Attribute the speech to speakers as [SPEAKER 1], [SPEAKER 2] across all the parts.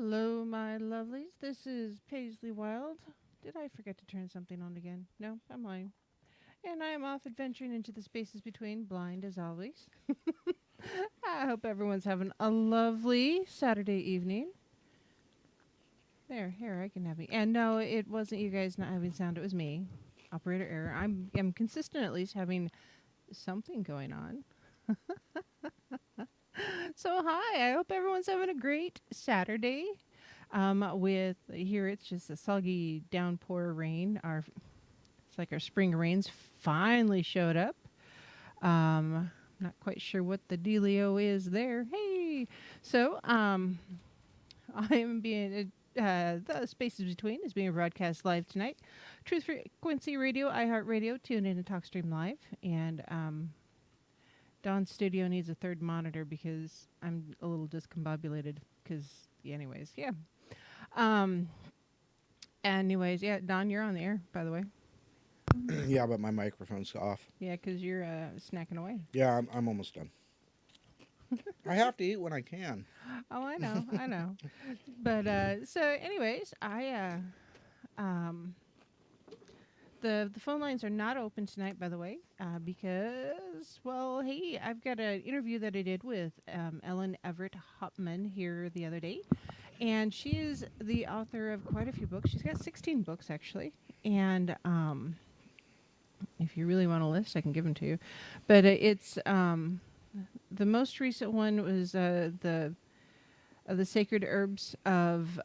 [SPEAKER 1] Hello, my lovelies. This is Paisley Wild. Did I forget to turn something on again? No, I'm lying. And I am off adventuring into the spaces between, blind as always. I hope everyone's having a lovely Saturday evening. There, here, I can have me. And no, it wasn't you guys not having sound, it was me. Operator error. I'm consistent at least having something going on. So, hi, I hope everyone's having a great Saturday. With here, it's just a soggy downpour rain. It's like our spring rains finally showed up. Not quite sure what the dealio is there. Hey, so I am being the spaces between is being broadcast live tonight. Truth Frequency Radio, iHeartRadio, tune in and TalkStream Live, and Dawn's studio needs a third monitor because I'm a little discombobulated. Because, anyways, yeah. Um. Anyways, yeah, Don, you're on the air, by the way.
[SPEAKER 2] Yeah, but my microphone's off.
[SPEAKER 1] Yeah, because you're snacking away.
[SPEAKER 2] Yeah, I'm almost done. I have to eat when I can.
[SPEAKER 1] Oh, I know, I know. But so, anyways, the phone lines are not open tonight, by the way, because hey, I've got an interview that I did with Ellen Evert Hopman here the other day, and she is the author of quite a few books. She's got 16 books actually, and if you really want a list, I can give them to you. But it's the most recent one was the sacred herbs of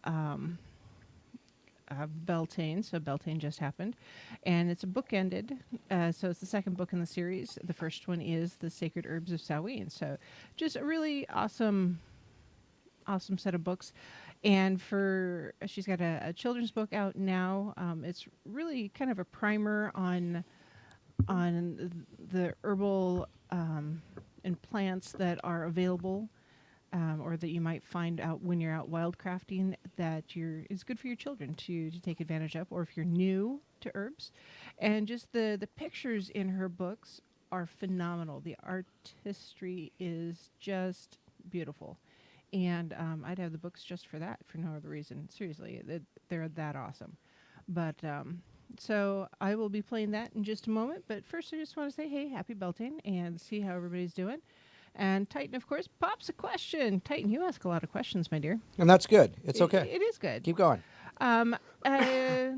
[SPEAKER 1] Beltane. So Beltane just happened, and it's a book ended. So it's the second book in the series. The first one is the sacred herbs of Samhain. So just a really awesome set of books. And she's got a children's book out now. It's really kind of a primer on the herbal and plants that are available, or that you might find out when you're out wildcrafting that is good for your children to take advantage of, or if you're new to herbs. And just the pictures in her books are phenomenal. The artistry is just beautiful. And I'd have the books just for that, for no other reason. Seriously, they're that awesome. But so I will be playing that in just a moment. But first, I just want to say, hey, happy Beltane, and see how everybody's doing. And Titan, of course, pops a question. Titan, you ask a lot of questions, my dear.
[SPEAKER 2] And that's good. It's okay.
[SPEAKER 1] It is good.
[SPEAKER 2] Keep going.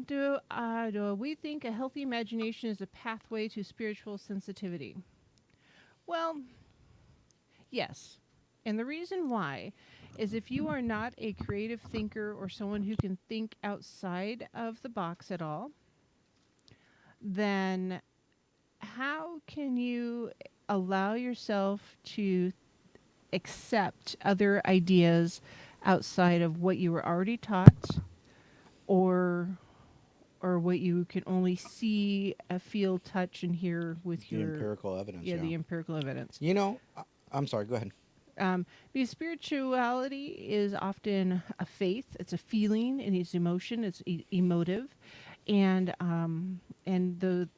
[SPEAKER 1] Do we think a healthy imagination is a pathway to spiritual sensitivity? Well, yes. And the reason why is if you are not a creative thinker or someone who can think outside of the box at all, then how can you allow yourself to accept other ideas outside of what you were already taught, or what you can only see, feel, touch, and hear with
[SPEAKER 2] The empirical evidence.
[SPEAKER 1] Yeah, the empirical evidence.
[SPEAKER 2] You know, I'm sorry, go ahead.
[SPEAKER 1] Because spirituality is often a faith, it's a feeling, and it's emotion, it's emotive, and the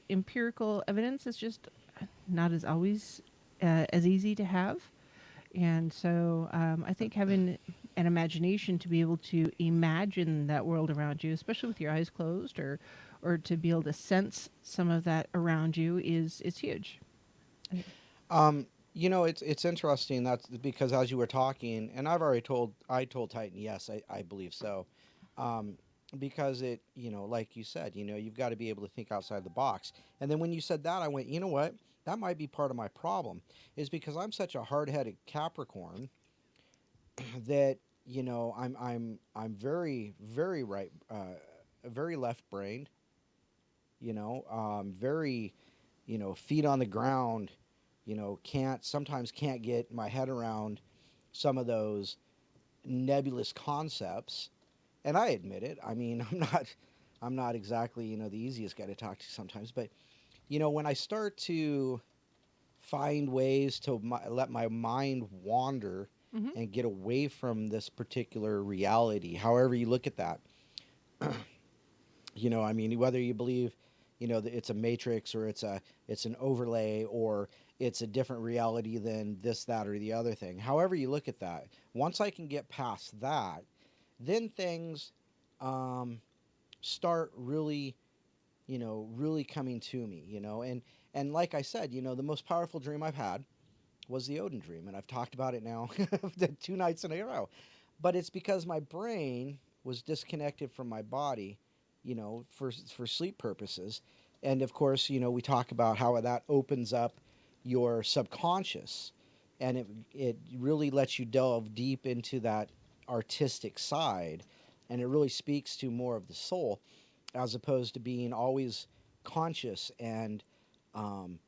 [SPEAKER 1] empirical evidence is just not as always as easy to have. And so I think having an imagination to be able to imagine that world around you, especially with your eyes closed, or to be able to sense some of that around you is huge.
[SPEAKER 2] You know, it's interesting. That's because as you were talking, and I told Titan, yes, I believe so. Because like you said, you've got to be able to think outside the box. And then when you said that, I went, you know what? That might be part of my problem, is because I'm such a hard-headed Capricorn that I'm very very right, very left-brained. Very, feet on the ground. Sometimes can't get my head around some of those nebulous concepts, and I admit it. I mean, I'm not exactly the easiest guy to talk to sometimes, but when I start to find ways to let my mind wander
[SPEAKER 1] Mm-hmm.
[SPEAKER 2] and get away from this particular reality, however you look at that. I mean, whether you believe, that it's a matrix, or it's an overlay, or it's a different reality than this, that, or the other thing. However you look at that, once I can get past that, then things start really, really coming to me, and like I said, the most powerful dream I've had was the Odin dream, and I've talked about it now the 2 nights in a row. But it's because my brain was disconnected from my body, for sleep purposes. And of course, we talk about how that opens up your subconscious, and it really lets you delve deep into that artistic side, and it really speaks to more of the soul, as opposed to being always conscious and um,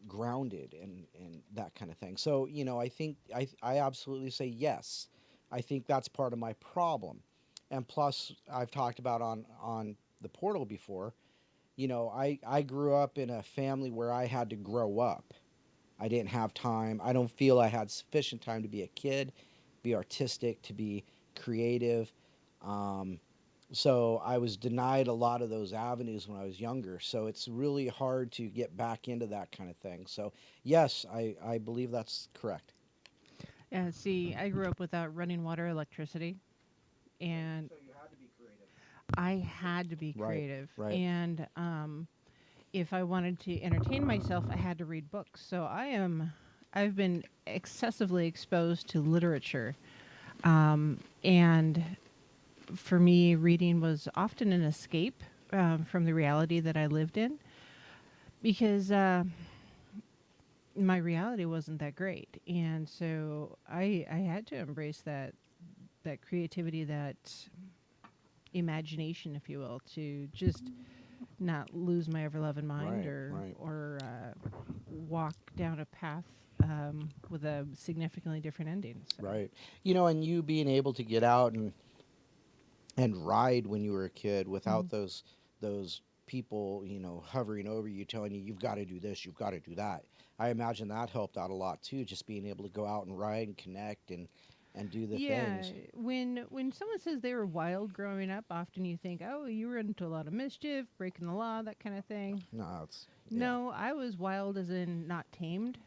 [SPEAKER 2] grounded and that kind of thing. So, I think I absolutely say yes. I think that's part of my problem. And plus, I've talked about on the portal before. I grew up in a family where I had to grow up. I didn't have time. I don't feel I had sufficient time to be a kid, be artistic, to be creative. Um, so I was denied a lot of those avenues when I was younger. So it's really hard to get back into that kind of thing. So yes, I believe that's correct.
[SPEAKER 1] Yeah, see, I grew up without running water, electricity, and
[SPEAKER 2] So you had to be creative.
[SPEAKER 1] I had to be
[SPEAKER 2] Right,
[SPEAKER 1] creative.
[SPEAKER 2] right,
[SPEAKER 1] And if I wanted to entertain myself, I had to read books. So I've been excessively exposed to literature. And for me, reading was often an escape from the reality that I lived in because my reality wasn't that great. And so I had to embrace that creativity, that imagination, if you will, to just not lose my ever loving mind
[SPEAKER 2] right,
[SPEAKER 1] or
[SPEAKER 2] right,
[SPEAKER 1] walk down a path with a significantly different ending. So
[SPEAKER 2] right. And you being able to get out and ride when you were a kid
[SPEAKER 1] hmm
[SPEAKER 2] without those people, hovering over you, telling you you've got to do this, you've got to do that. I imagine that helped out a lot too, just being able to go out and ride and connect and do the
[SPEAKER 1] yeah,
[SPEAKER 2] things.
[SPEAKER 1] when someone says they were wild growing up, often you think, oh, you were into a lot of mischief, breaking the law, that kind of thing.
[SPEAKER 2] No, it's yeah.
[SPEAKER 1] No, I was wild as in not tamed.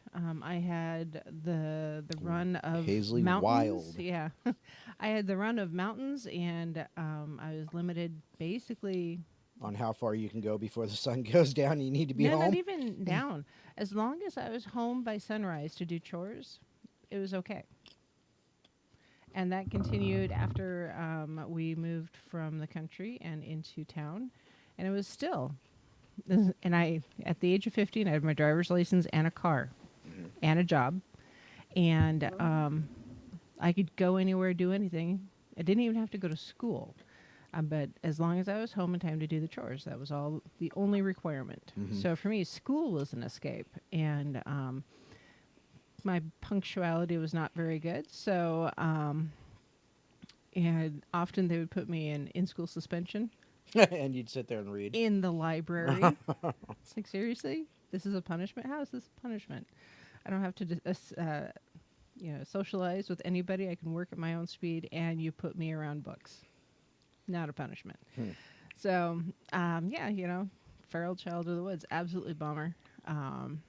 [SPEAKER 1] I had the run of
[SPEAKER 2] Paisley
[SPEAKER 1] mountains.
[SPEAKER 2] Wild.
[SPEAKER 1] Yeah, I had the run of mountains, and I was limited basically.
[SPEAKER 2] On how far you can go before the sun goes down, you need to be
[SPEAKER 1] No, not
[SPEAKER 2] home.
[SPEAKER 1] even down. As long as I was home by sunrise to do chores, it was okay. And that continued after we moved from the country and into town, and it was still. And I, at the age of 15, I had my driver's license and a car
[SPEAKER 2] Mhm.
[SPEAKER 1] and a job, and I could go anywhere, do anything. I didn't even have to go to school, but as long as I was home in time to do the chores, that was all the only requirement.
[SPEAKER 2] Mhm.
[SPEAKER 1] So for me, school was an escape, and my punctuality was not very good. So and often they would put me in school suspension
[SPEAKER 2] And you'd sit there and read.
[SPEAKER 1] in the library. It's like, seriously, this is a punishment. How is this a punishment? I don't have to socialize with anybody. I can work at my own speed, and you put me around books. Not a punishment.
[SPEAKER 2] Hmm.
[SPEAKER 1] So, yeah, feral child of the woods, absolutely bummer. Um,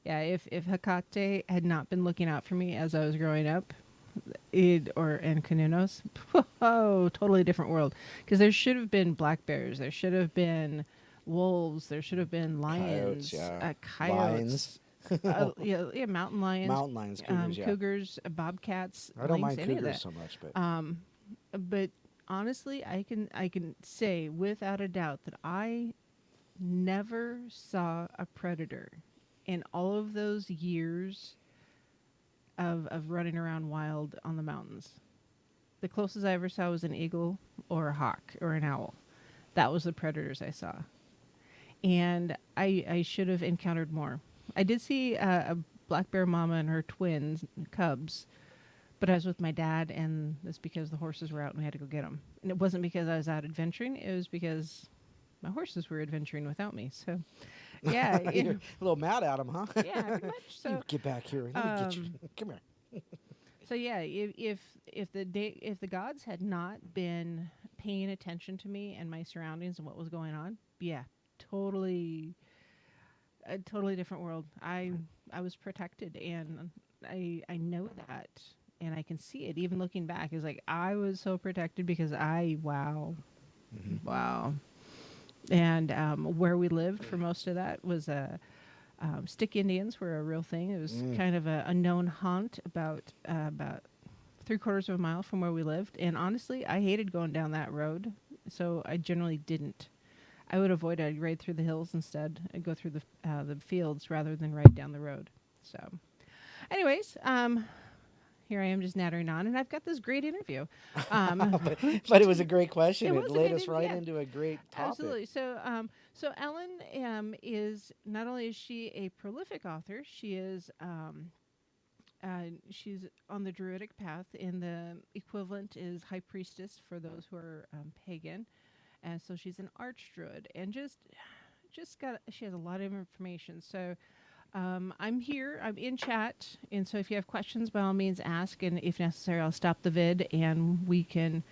[SPEAKER 1] yeah, if Hecate had not been looking out for me as I was growing up, and Canunos, oh, totally different world. Because there should have been black bears, there should have been wolves, there should have been
[SPEAKER 2] Coyotes,
[SPEAKER 1] lions,
[SPEAKER 2] yeah. Lions.
[SPEAKER 1] coyotes, yeah, mountain lions,
[SPEAKER 2] Mountain lions, cougars, yeah.
[SPEAKER 1] cougars, bobcats,
[SPEAKER 2] I don't
[SPEAKER 1] lynx,
[SPEAKER 2] mind
[SPEAKER 1] any of
[SPEAKER 2] cougars
[SPEAKER 1] that.
[SPEAKER 2] so much, but
[SPEAKER 1] But honestly, I can say without a doubt that I never saw a predator in all of those years of running around wild on the mountains. The closest I ever saw was an eagle or a hawk or an owl. That was the predators I saw. And I should have encountered more. I did see a black bear mama and her twins, cubs, but I was with my dad, and that's because the horses were out and we had to go get them. And it wasn't because I was out adventuring, it was because my horses were adventuring without me. So, yeah,
[SPEAKER 2] you're a little mad at him, huh?
[SPEAKER 1] yeah, pretty much.
[SPEAKER 2] You
[SPEAKER 1] So,
[SPEAKER 2] get back here. Let me get you.
[SPEAKER 1] um,
[SPEAKER 2] Come here.
[SPEAKER 1] So yeah, if the gods had not been paying attention to me and my surroundings and what was going on, yeah, totally a totally different world. I was protected, and I know that. and I can see it even looking back. It's like I was so protected because wow. And where we lived for most of that was stick Indians were a real thing. It was kind of a known haunt about 3/4 of a mile from where we lived. And honestly, I hated going down that road, so I generally didn't. I would avoid it. I'd ride through the hills instead and go through the fields rather than ride down the road. So, anyways, here I am just nattering on, and I've got this great interview.
[SPEAKER 2] But it was a great question. It led us right
[SPEAKER 1] yeah.
[SPEAKER 2] into a great topic.
[SPEAKER 1] Absolutely. So Ellen is not only is she a prolific author, she is she's on the Druidic path, and the equivalent is high priestess for those who are pagan, and so she's an archdruid, and she has a lot of information. So I'm here, I'm in chat, and so if you have questions, by all means ask, and if necessary, I'll stop the vid and we can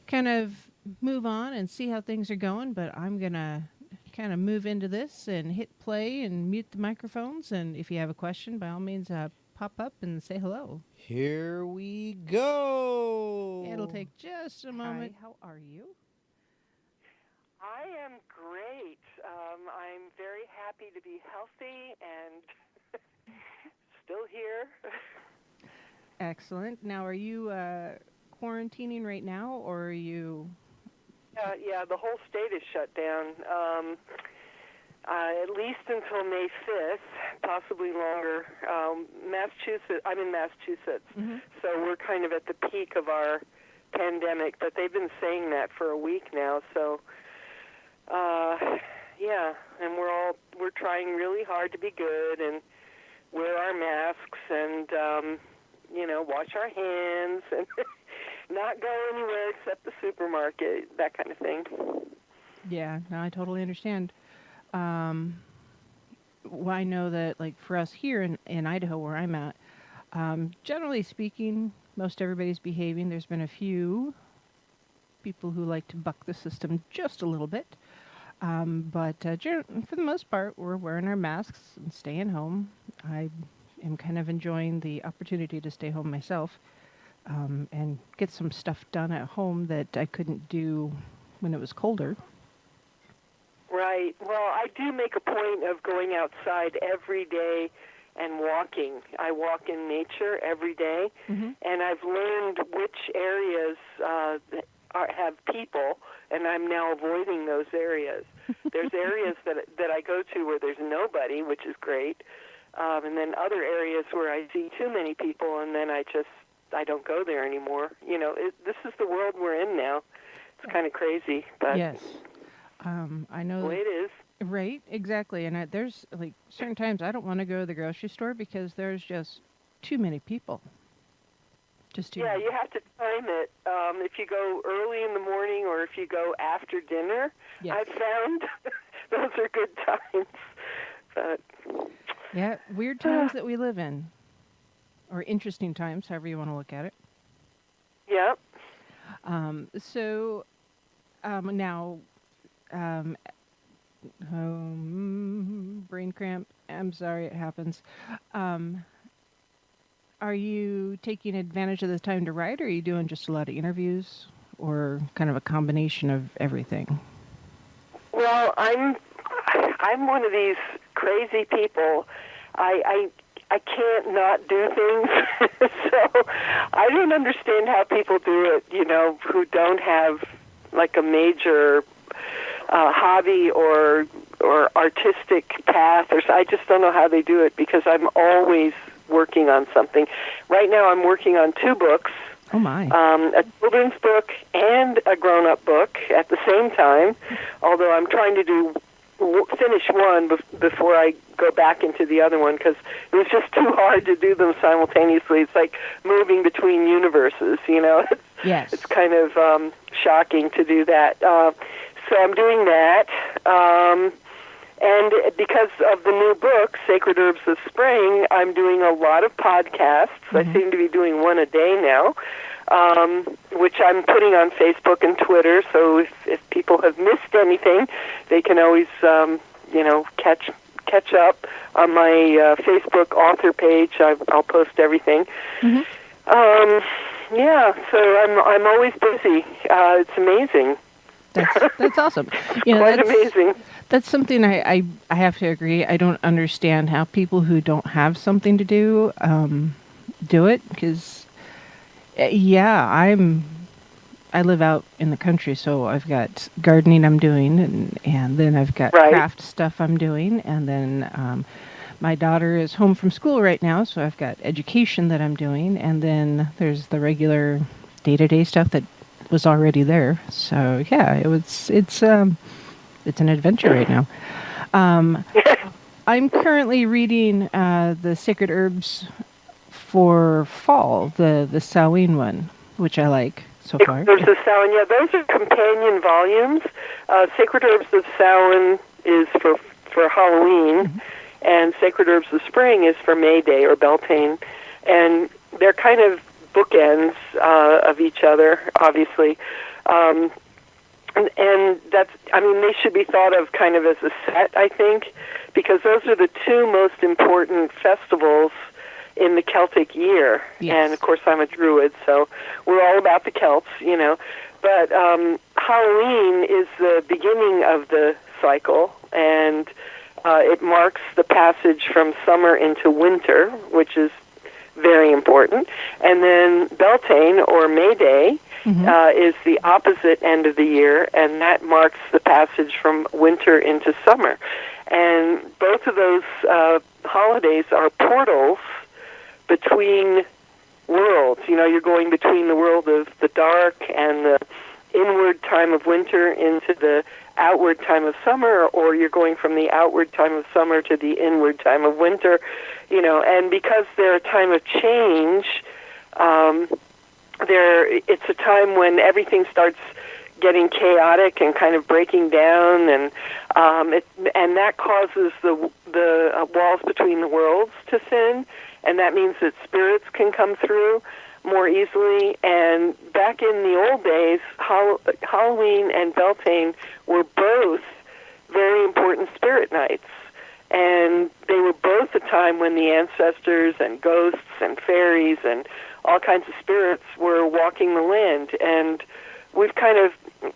[SPEAKER 1] kind of move on and see how things are going. But I'm gonna kind of move into this and hit play and mute the microphones, and if you have a question, by all means pop up and say hello.
[SPEAKER 2] Here we go.
[SPEAKER 1] It'll take just a moment. Hi, how are you?
[SPEAKER 3] I am great. I'm very happy to be healthy and still here.
[SPEAKER 1] Excellent. Now, are you quarantining right now, or are you...
[SPEAKER 3] Yeah, the whole state is shut down, at least until May 5th, possibly longer. Massachusetts. I'm in Massachusetts, so we're kind of at the peak of our pandemic, but they've been saying that for a week now, so... yeah, and we're trying really hard to be good and wear our masks and wash our hands and not go anywhere except the supermarket, that kind of thing.
[SPEAKER 1] Yeah, no, I totally understand. Well, I know that, like, for us here in Idaho, where I'm at, generally speaking, most everybody's behaving. There's been a few people who like to buck the system just a little bit. But for the most part, we're wearing our masks and staying home. I am kind of enjoying the opportunity to stay home myself and get some stuff done at home that I couldn't do when it was colder.
[SPEAKER 3] Right. Well, I do make a point of going outside every day and walking. I walk in nature every day, and I've learned which areas have people, and I'm now avoiding those areas. There's areas that I go to where there's nobody, which is great, and then other areas where I see too many people, and then I don't go there anymore. This is the world we're in now. It's kind of crazy, but
[SPEAKER 1] yes, I know
[SPEAKER 3] the way it is.
[SPEAKER 1] Right, exactly. And there's like certain times I don't want to go to the grocery store because there's just too many people.
[SPEAKER 3] Yeah, you have to time it. If you go early in the morning or if you go after dinner, yes. I've found those are good times. But
[SPEAKER 1] yeah, weird times that we live in, or interesting times, however you want to look at it.
[SPEAKER 3] Yep.
[SPEAKER 1] Now, brain cramp. I'm sorry, it happens. Are you taking advantage of the time to write, or are you doing just a lot of interviews, or kind of a combination of everything?
[SPEAKER 3] Well, I'm one of these crazy people. I can't not do things, so I don't understand how people do it, who don't have like a major hobby or artistic path. I just don't know how they do it, because I'm always working on something. Right now I'm working on 2 books.
[SPEAKER 1] Oh my.
[SPEAKER 3] A children's book and a grown-up book at the same time, although I'm trying to finish one before I go back into the other one, because it was just too hard to do them simultaneously. It's like moving between universes,
[SPEAKER 1] Yes.
[SPEAKER 3] It's kind of shocking to do that. So I'm doing that. And because of the new book, Sacred Herbs of Spring, I'm doing a lot of podcasts. I seem to be doing one a day now, which I'm putting on Facebook and Twitter. So if people have missed anything, they can always, catch up on my Facebook author page. I'll post everything. Yeah, so I'm always busy. It's amazing.
[SPEAKER 1] That's awesome. You know,
[SPEAKER 3] Quite amazing.
[SPEAKER 1] That's something I have to agree. I don't understand how people who don't have something to do it, because yeah, I live out in the country, so I've got gardening I'm doing, and then I've got
[SPEAKER 3] Right.
[SPEAKER 1] craft stuff I'm doing, and then my daughter is home from school right now, so I've got education that I'm doing, and then there's the regular day-to-day stuff that was already there. So yeah, it's an adventure right now. Um, I'm currently reading the Sacred Herbs for Fall, the Samhain one, which I like so far.
[SPEAKER 3] There's the Samhain. Yeah, those are companion volumes. Sacred Herbs of Samhain is for Halloween, and Sacred Herbs of Spring is for May Day or Beltane, and they're kind of bookends of each other, obviously. And that's, I mean, they should be thought of kind of as a set, I think, because those are the two most important festivals in the Celtic year.
[SPEAKER 1] Yes.
[SPEAKER 3] And, of course, I'm a Druid, so we're all about the Celts, you know. But Halloween is the beginning of the cycle, and it marks the passage from summer into winter, which is very important. And then Beltane, or May Day, is the opposite end of the year, and that marks the passage from winter into summer. And both of those holidays are portals between worlds. You know, you're going between the world of the dark and the inward time of winter into the outward time of summer, or you're going from the outward time of summer to the inward time of winter, you know. And because they're a time of change, it's a time when everything starts getting chaotic and kind of breaking down, and that causes the walls between the worlds to thin, and that means that spirits can come through more easily. And back in the old days, Halloween and Beltane were both very important spirit nights, and they were both a time when the ancestors and ghosts and fairies and all kinds of spirits were walking the land. And we've kind of,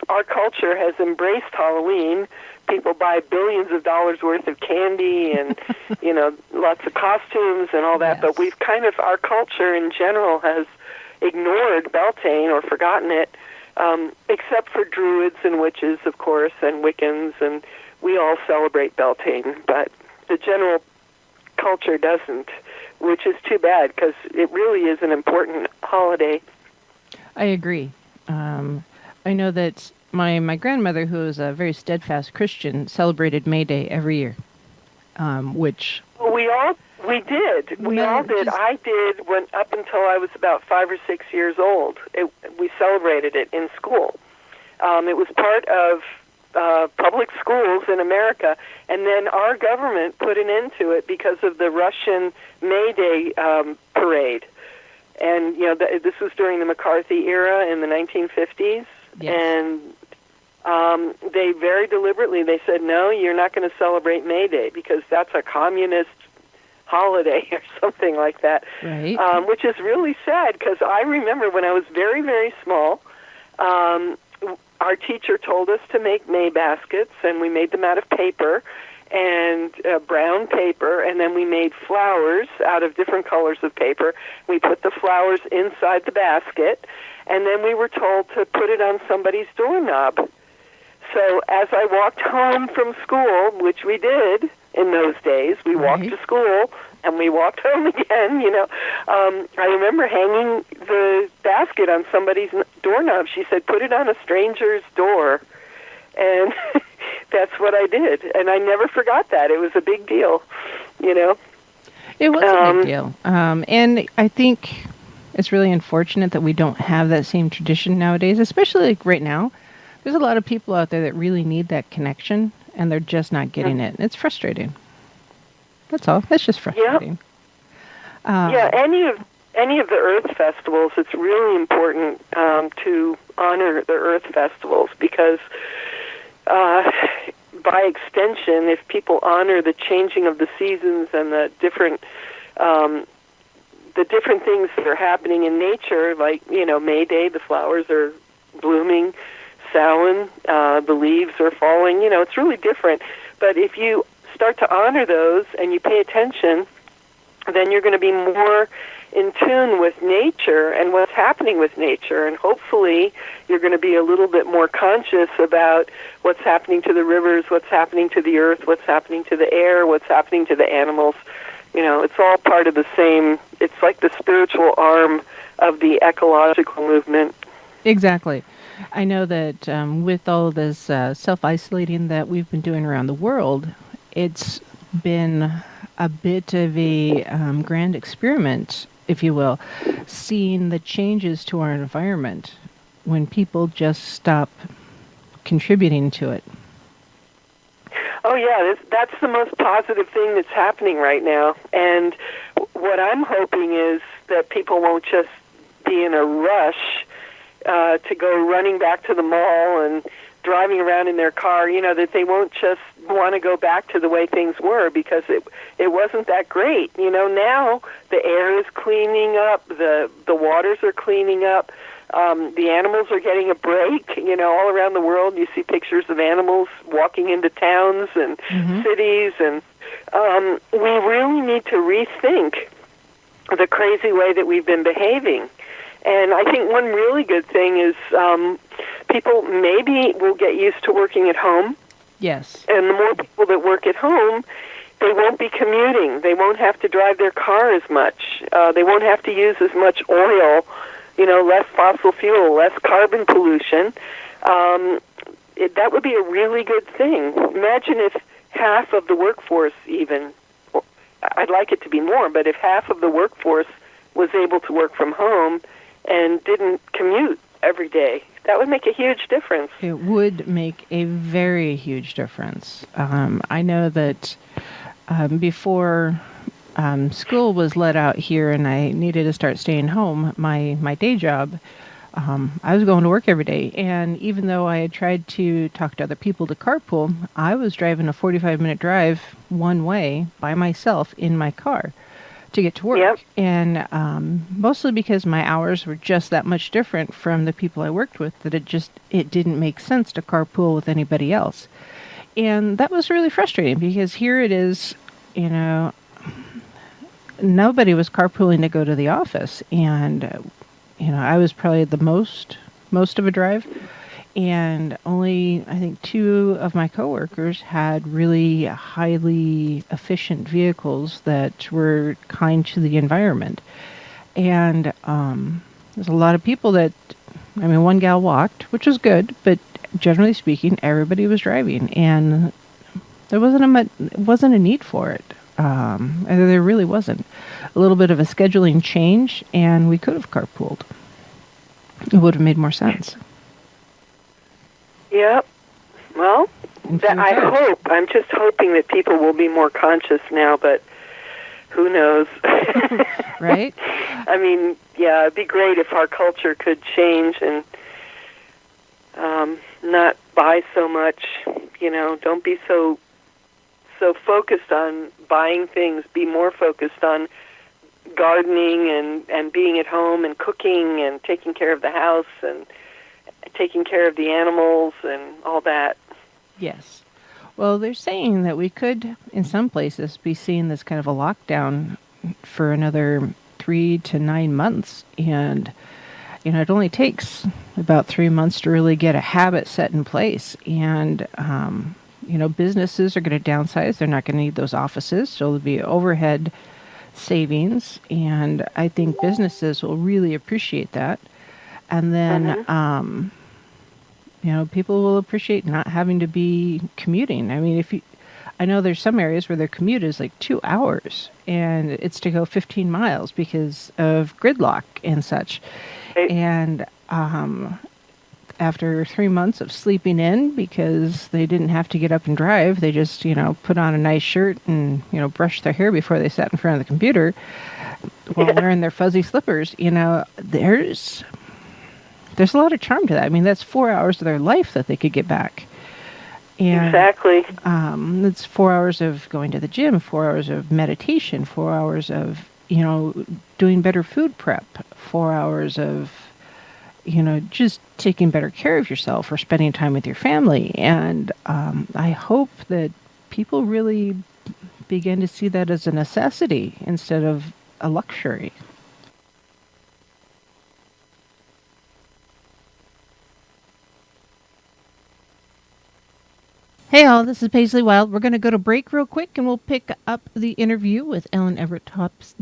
[SPEAKER 3] our culture has embraced Halloween. People buy billions of dollars worth of candy and, you know, lots of costumes and all that.
[SPEAKER 1] Yes.
[SPEAKER 3] But we've kind of, our culture in general has ignored Beltane or forgotten it, except for Druids and witches, of course, and Wiccans, and we all celebrate Beltane. But the general culture doesn't, which is too bad, because it really is an important holiday.
[SPEAKER 1] I agree. I know that my grandmother, who is a very steadfast Christian, celebrated May Day every year, which...
[SPEAKER 3] We did. We all did. I did up until I was about 5 or 6 years old. We celebrated it in school. It was part of public schools in America, and then our government put an end to it because of the Russian May Day parade. And, you know, this was during the McCarthy era in the 1950s,
[SPEAKER 1] yes.
[SPEAKER 3] And they very deliberately, they said, no, you're not going to celebrate May Day because that's a communist holiday or something like that,
[SPEAKER 1] right.
[SPEAKER 3] Which is really sad, because I remember when I was very, very small, our teacher told us to make May baskets, and we made them out of paper and brown paper, and then we made flowers out of different colors of paper. We put the flowers inside the basket, and then we were told to put it on somebody's doorknob. So as I walked home from school, which we did in those days, we walked to school and we walked home again, you know. I remember hanging the basket on somebody's doorknob. She said, put it on a stranger's door. And that's what I did. And I never forgot that. It was a big deal, you know.
[SPEAKER 1] It was a big deal. And I think it's really unfortunate that we don't have that same tradition nowadays, especially like right now. There's a lot of people out there that really need that connection, and they're just not getting it. It's frustrating. That's all. It's just frustrating.
[SPEAKER 3] Yeah, any of the Earth festivals, it's really important to honor the Earth festivals, because by extension, if people honor the changing of the seasons and the different the different things that are happening in nature, like, May Day, the flowers are blooming, Samhain, the leaves are falling, it's really different. But if you start to honor those and you pay attention, then you're going to be more in tune with nature and what's happening with nature, and hopefully you're going to be a little bit more conscious about what's happening to the rivers, what's happening to the earth, what's happening to the air, what's happening to the animals. It's all part of the same, it's like the spiritual arm of the ecological movement.
[SPEAKER 1] Exactly. I know that with all of this self-isolating that we've been doing around the world, it's been a bit of a grand experiment, if you will, seeing the changes to our environment when people just stop contributing to it.
[SPEAKER 3] Oh, yeah, that's the most positive thing that's happening right now. And what I'm hoping is that people won't just be in a rush to go running back to the mall and driving around in their car, that they won't just want to go back to the way things were, because it wasn't that great. Now the air is cleaning up, the waters are cleaning up, the animals are getting a break. All around the world you see pictures of animals walking into towns and cities, and we really need to rethink the crazy way that we've been behaving. And I think one really good thing is people maybe will get used to working at home.
[SPEAKER 1] Yes.
[SPEAKER 3] And the more people that work at home, they won't be commuting. They won't have to drive their car as much. They won't have to use as much oil, less fossil fuel, less carbon pollution. That would be a really good thing. Imagine if half of the workforce even, I'd like it to be more, but if half of the workforce was able to work from home and didn't commute every day, that would make a huge difference.
[SPEAKER 1] It would make a very huge difference. I know that before school was let out here and I needed to start staying home, my day job, I was going to work every day. And even though I had tried to talk to other people to carpool, I was driving a 45-minute drive one way by myself in my car to get to work.
[SPEAKER 3] Yep.
[SPEAKER 1] And mostly because my hours were just that much different from the people I worked with that it didn't make sense to carpool with anybody else. And that was really frustrating because here it is, nobody was carpooling to go to the office. And, I was probably the most of a drive. And only, I think, 2 of my coworkers had really highly efficient vehicles that were kind to the environment. And there's a lot of people that, one gal walked, which was good, but generally speaking, everybody was driving. And there wasn't a need for it. There really wasn't. A little bit of a scheduling change, and we could have carpooled. It would have made more sense.
[SPEAKER 3] Yep. Well, I'm just hoping that people will be more conscious now, but who knows?
[SPEAKER 1] Right?
[SPEAKER 3] It'd be great if our culture could change and not buy so much, don't be so focused on buying things, be more focused on gardening and being at home and cooking and taking care of the house and taking care of the animals and all that.
[SPEAKER 1] Yes. Well, they're saying that we could, in some places, be seeing this kind of a lockdown for another 3 to 9 months. And, it only takes about 3 months to really get a habit set in place. And, businesses are going to downsize. They're not going to need those offices. So there'll be overhead savings. And I think businesses will really appreciate that. And then, people will appreciate not having to be commuting. I know there's some areas where their commute is like 2 hours and it's to go 15 miles because of gridlock and such.
[SPEAKER 3] Right.
[SPEAKER 1] And after 3 months of sleeping in because they didn't have to get up and drive, they just, put on a nice shirt and, brush their hair before they sat in front of the computer while wearing their fuzzy slippers. There's a lot of charm to that. That's 4 hours of their life that they could get back. And,
[SPEAKER 3] exactly.
[SPEAKER 1] It's 4 hours of going to the gym, 4 hours of meditation, 4 hours of doing better food prep, 4 hours of, just taking better care of yourself or spending time with your family. And I hope that people really begin to see that as a necessity instead of a luxury. Hey all, this is Paisley Wild. We're going to go to break real quick and we'll pick up the interview with Ellen Evert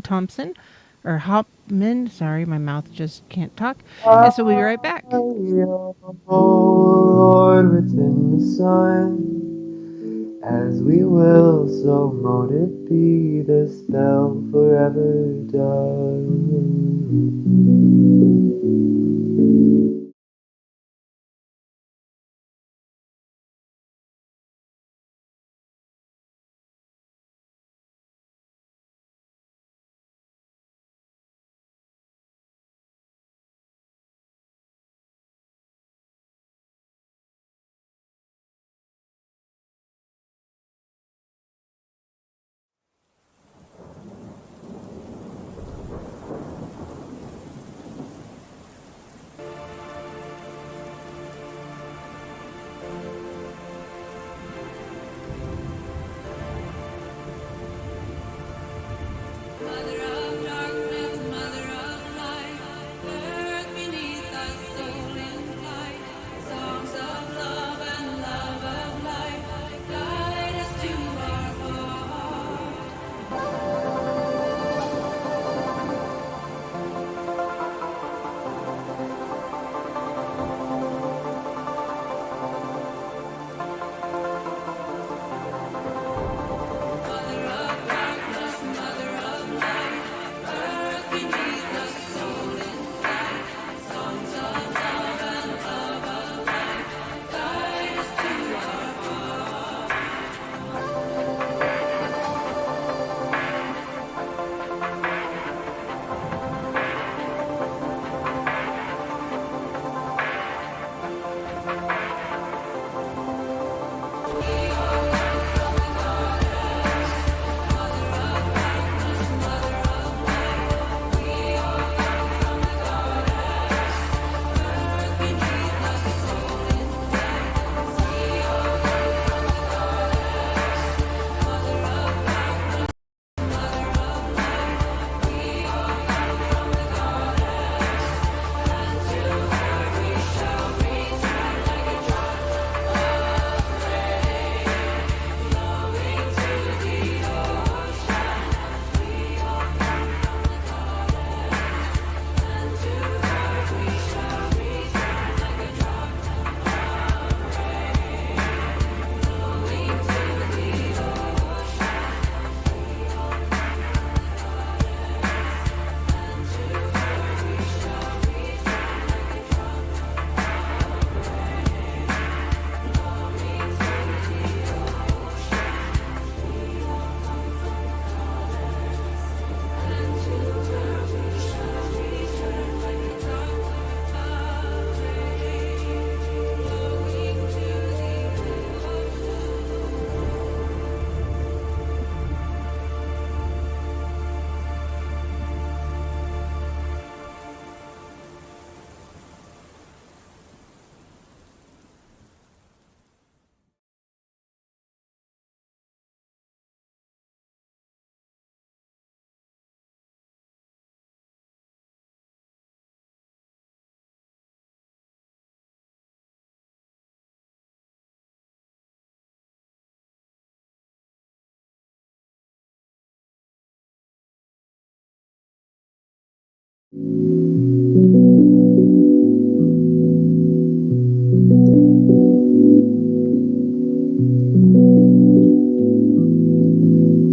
[SPEAKER 1] Thompson, or Hopman. Sorry, my mouth just can't talk. And so we'll be right back.
[SPEAKER 4] Oh Lord, within the sun, as we will, so mote it be, the spell forever done.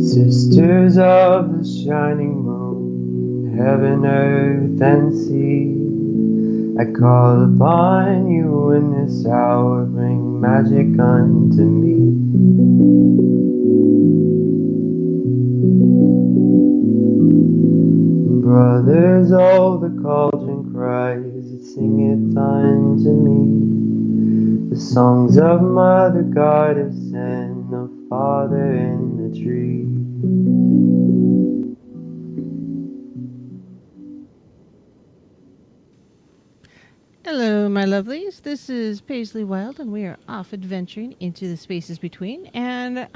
[SPEAKER 4] Sisters of the shining moon, heaven, earth, and sea, I call upon you in this hour, bring magic unto me. Brothers, oh, the cauldron cries, it singeth unto me the songs of Mother Goddess and of Father in the tree.
[SPEAKER 1] Hello, my lovelies. This is Paisley Wild, and we are off adventuring into the spaces between. And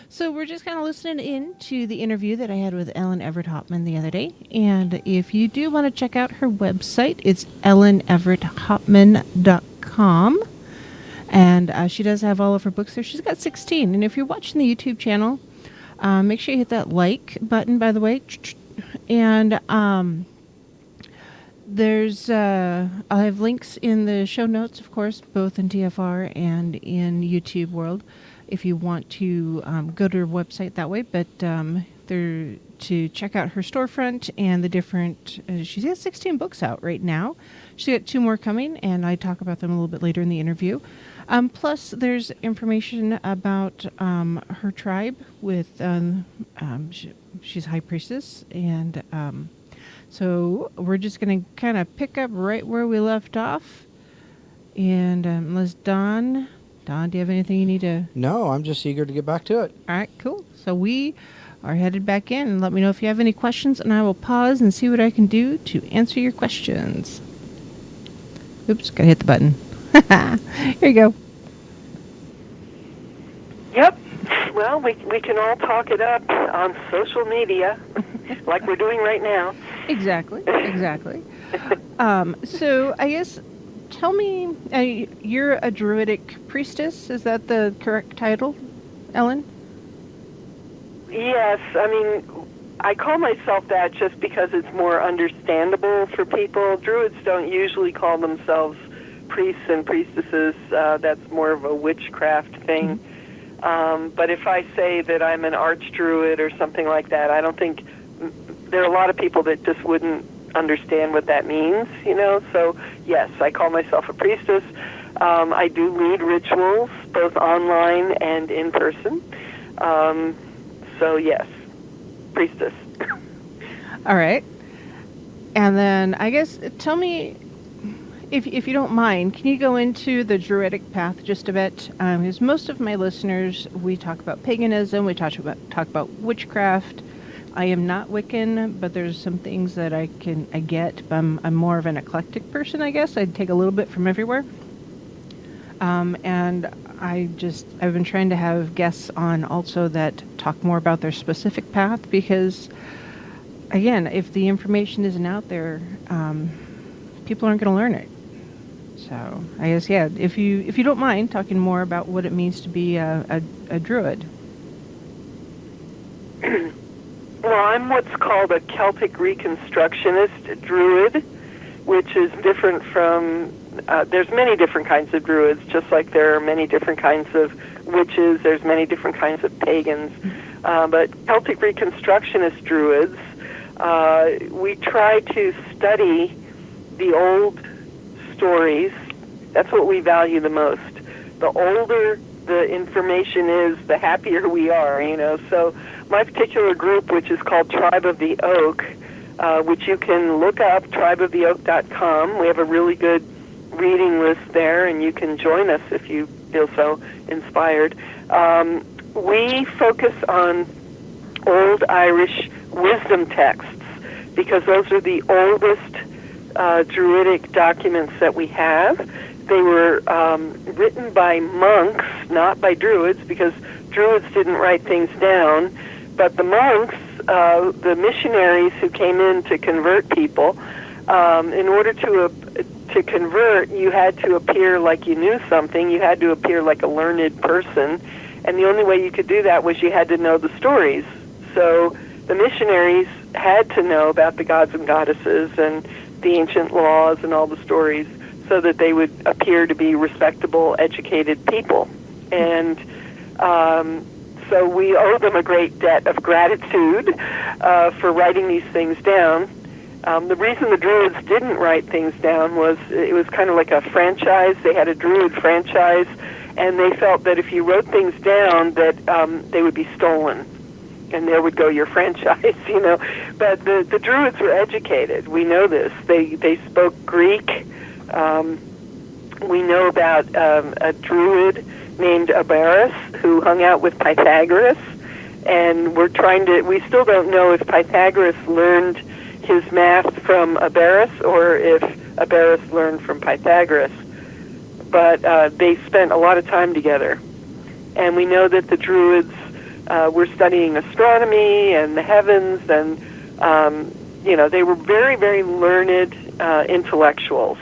[SPEAKER 1] so we're just kind of listening in to the interview that I had with Ellen Evert Hopman the other day. And if you do want to check out her website, it's elleneverthopman.com. And she does have all of her books there. She's got 16. And if you're watching the YouTube channel, make sure you hit that like button, by the way. And there's I'll have links in the show notes, of course, both in TFR and in YouTube world, if you want to go to her website that way. But there to check out her storefront and the different. She's got 16 books out right now. She's got 2 more coming, and I talk about them a little bit later in the interview. Plus, there's information about her tribe with she's high priestess, and so we're just going to kind of pick up right where we left off. And unless Don, do you have anything you need to?
[SPEAKER 2] No, I'm just eager to get back to it.
[SPEAKER 1] All right, cool. So we are headed back in, and let me know if you have any questions, and I will pause and see what I can do to answer your questions. Oops, gotta hit the button. Here you go.
[SPEAKER 3] Yep. Well, we can all talk it up on social media, like we're doing right now.
[SPEAKER 1] Exactly. So I guess, tell me, you're a Druidic priestess. Is that the correct title, Ellen?
[SPEAKER 3] Yes. I mean, I call myself that just because it's more understandable for people. Druids don't usually call themselves priests and priestesses. That's more of a witchcraft thing. But if I say that I'm an archdruid or something like that, I don't think there are a lot of people that just wouldn't understand what that means, you know. So, yes, I call myself a priestess. I do lead rituals, both online and in person. So, yes, priestess.
[SPEAKER 1] All right. And then I guess tell me, if you don't mind, can you go into the Druidic path just a bit? Because most of my listeners, we talk about paganism, we talk about witchcraft. I am not Wiccan, but there's some things that I get. I'm more of an eclectic person, I guess. I take a little bit from everywhere. And I've been trying to have guests on also that talk more about their specific path, because, again, if the information isn't out there, people aren't going to learn it. So I guess, yeah, if you don't mind talking more about what it means to be a Druid.
[SPEAKER 3] Well, I'm what's called a Celtic Reconstructionist Druid, which is different from, there's many different kinds of Druids, just like there are many different kinds of witches, there's many different kinds of pagans. But Celtic Reconstructionist Druids, we try to study the old stories. That's what we value the most. The older the information is, the happier we are, you know. So my particular group, which is called Tribe of the Oak, which you can look up, tribeoftheoak.com. We have a really good reading list there, and you can join us if you feel so inspired. We focus on old Irish wisdom texts because those are the oldest Druidic documents that we have. They were written by monks, not by Druids, because Druids didn't write things down. But the monks, the missionaries who came in to convert people, in order to convert, you had to appear like you knew something. You had to appear like a learned person. And the only way you could do that was you had to know the stories. So the missionaries had to know about the gods and goddesses and the ancient laws and all the stories, so that they would appear to be respectable, educated people. And so we owe them a great debt of gratitude for writing these things down. The reason the Druids didn't write things down was it was kind of like a franchise. They had a Druid franchise, and they felt that if you wrote things down, that they would be stolen, and there would go your franchise, you know. But the Druids were educated. We know this. They spoke Greek. We know about a Druid named Abaris who hung out with Pythagoras, and we still don't know if Pythagoras learned his math from Abaris or if Abaris learned from Pythagoras. But they spent a lot of time together. And we know that the Druids were studying astronomy and the heavens, and they were very, very learned intellectuals.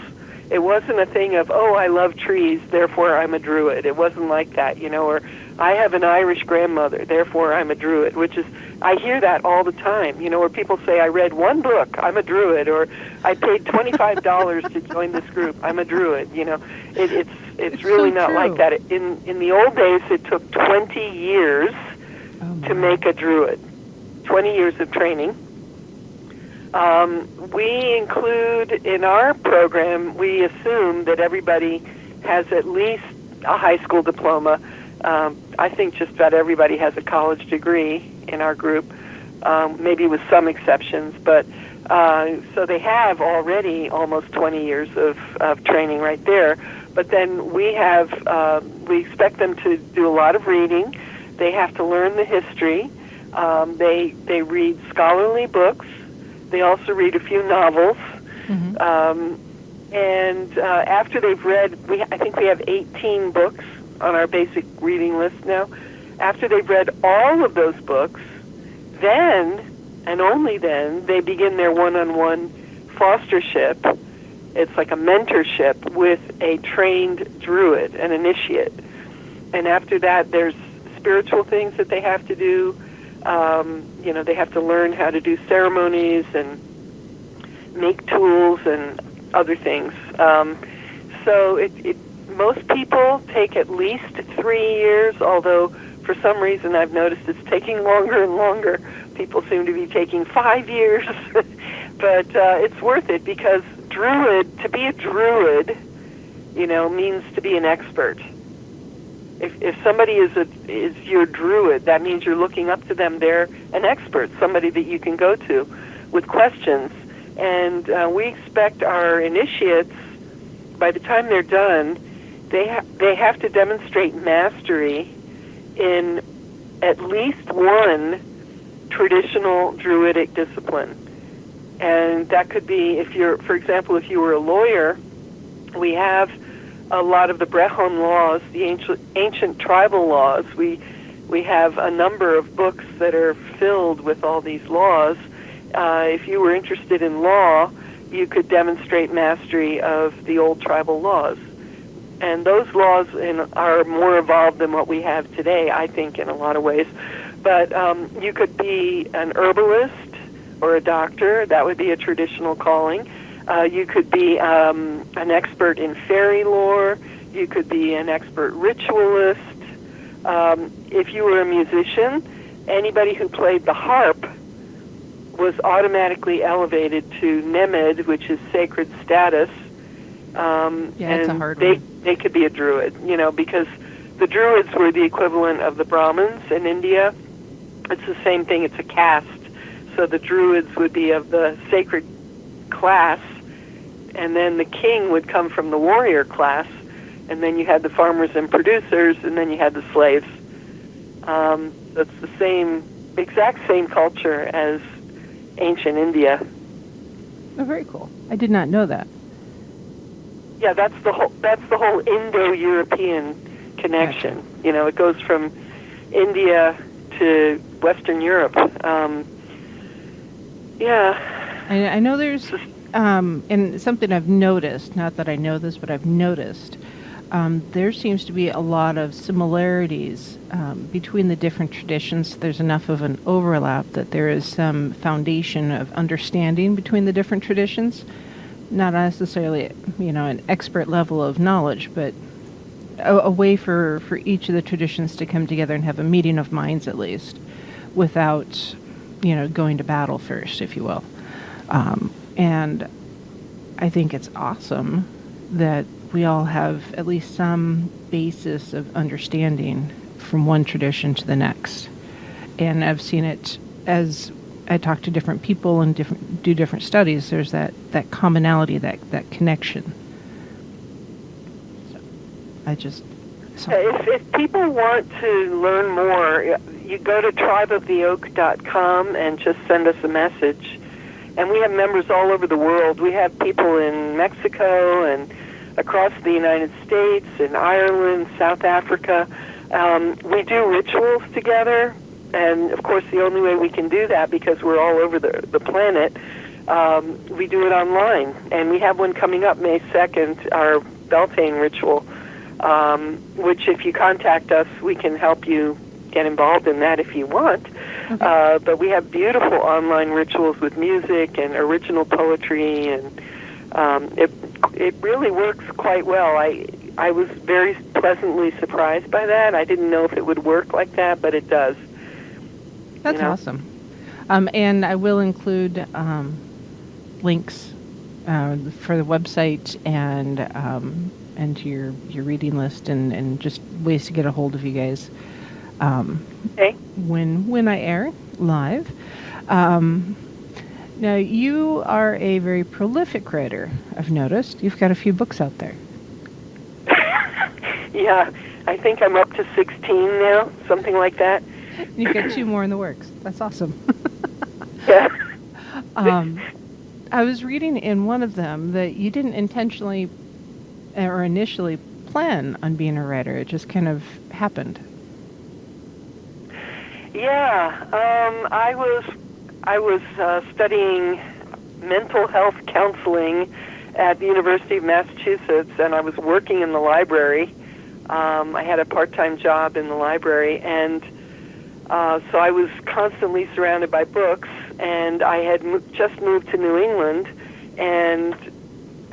[SPEAKER 3] It wasn't a thing of, oh, I love trees, therefore I'm a Druid. It wasn't like that, or I have an Irish grandmother, therefore I'm a Druid, which is, I hear that all the time, where people say, I read one book, I'm a Druid, or I paid $25 to join this group, I'm a Druid, It's really
[SPEAKER 1] so
[SPEAKER 3] not
[SPEAKER 1] true.
[SPEAKER 3] like that. In the old days, it took 20 years to make a Druid, 20 years of training. We include in our program, we assume that everybody has at least a high school diploma. I think just about everybody has a college degree in our group, maybe with some exceptions. But so they have already almost 20 years of training right there. But then we expect them to do a lot of reading. They have to learn the history. They read scholarly books. They also read a few novels.
[SPEAKER 1] Mm-hmm.
[SPEAKER 3] And after they've read, I think we have 18 books on our basic reading list now. After they've read all of those books, then, and only then, they begin their one-on-one fostership. It's like a mentorship with a trained Druid, an initiate. And after that, there's spiritual things that they have to do. They have to learn how to do ceremonies and make tools and other things. So most people take at least 3 years, although for some reason I've noticed it's taking longer and longer. People seem to be taking 5 years. But it's worth it because to be a Druid, means to be an expert. If somebody is your Druid, that means you're looking up to them. They're an expert, somebody that you can go to with questions. And we expect our initiates, by the time they're done, they have to demonstrate mastery in at least one traditional Druidic discipline. And that could be, for example, if you were a lawyer, we have a lot of the Brehon laws, the ancient tribal laws. We have a number of books that are filled with all these laws. If you were interested in law, you could demonstrate mastery of the old tribal laws. And those laws are more evolved than what we have today, I think, in a lot of ways. But you could be an herbalist or a doctor. That would be a traditional calling. You could be an expert in fairy lore. You could be an expert ritualist. If you were a musician, anybody who played the harp was automatically elevated to Nemed, which is sacred status.
[SPEAKER 1] It's a hard
[SPEAKER 3] one.
[SPEAKER 1] one.
[SPEAKER 3] They could be a Druid, because the Druids were the equivalent of the Brahmins in India. It's the same thing. It's a caste. So the Druids would be of the sacred class, and then the king would come from the warrior class, and then you had the farmers and producers, and then you had the slaves. That's the exact same culture as ancient India.
[SPEAKER 1] Oh, very cool. I did not know that.
[SPEAKER 3] Yeah, that's the whole Indo-European connection.
[SPEAKER 1] Gotcha.
[SPEAKER 3] It goes from India to Western Europe. Yeah.
[SPEAKER 1] I know there's, and something I've noticed, not that I know this, but I've noticed, there seems to be a lot of similarities between the different traditions. There's enough of an overlap that there is some foundation of understanding between the different traditions. Not necessarily, an expert level of knowledge, but a way for each of the traditions to come together and have a meeting of minds at least, without, going to battle first, if you will. And I think it's awesome that we all have at least some basis of understanding from one tradition to the next. And I've seen it as I talk to different people and do different studies. There's that commonality, that connection. So
[SPEAKER 3] if people want to learn more, you go to tribeoftheoak.com and just send us a message, And we have members all over the world. We have people in Mexico and across the United States, in Ireland, South Africa. We do rituals together, and of course the only way we can do that, because we're all over the planet, we do it online. And we have one coming up May 2nd, our Beltane ritual, which if you contact us, we can help you get involved in that if you want.
[SPEAKER 1] Okay.
[SPEAKER 3] But we have beautiful online rituals with music and original poetry, and it really works quite well. I was very pleasantly surprised by that. I didn't know if it would work like that, but it does.
[SPEAKER 1] That's awesome. And I will include links for the website and to your reading list and just ways to get a hold of you guys.
[SPEAKER 3] Okay.
[SPEAKER 1] When I air live. Now, you are a very prolific writer, I've noticed. You've got a few books out there.
[SPEAKER 3] Yeah, I think I'm up to 16 now, something like that.
[SPEAKER 1] You've got 2 more in the works. That's awesome.
[SPEAKER 3] Yeah.
[SPEAKER 1] I was reading in one of them that you didn't intentionally or initially plan on being a writer. It just kind of happened.
[SPEAKER 3] Yeah, I was studying mental health counseling at the University of Massachusetts, and I was working in the library. I had a part-time job in the library, and so I was constantly surrounded by books, and I had just moved to New England, and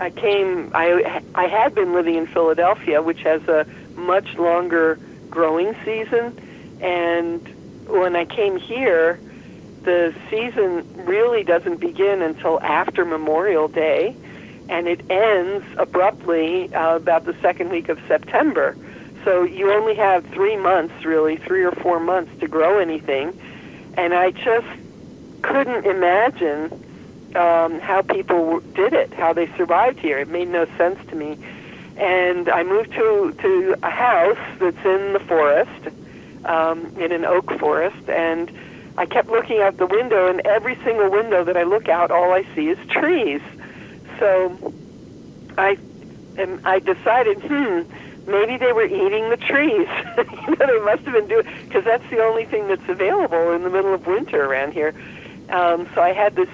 [SPEAKER 3] I had been living in Philadelphia, which has a much longer growing season, and when I came here, the season really doesn't begin until after Memorial Day, and it ends abruptly about the second week of September. So you only have 3 months, really, 3 or 4 months to grow anything, and I just couldn't imagine how people did it, how they survived here. It made no sense to me. And I moved to a house that's in the forest, in an oak forest, and I kept looking out the window, and every single window that I look out, all I see is trees. So I decided, maybe they were eating the trees. They must have been doing, because that's the only thing that's available in the middle of winter around here. So I had this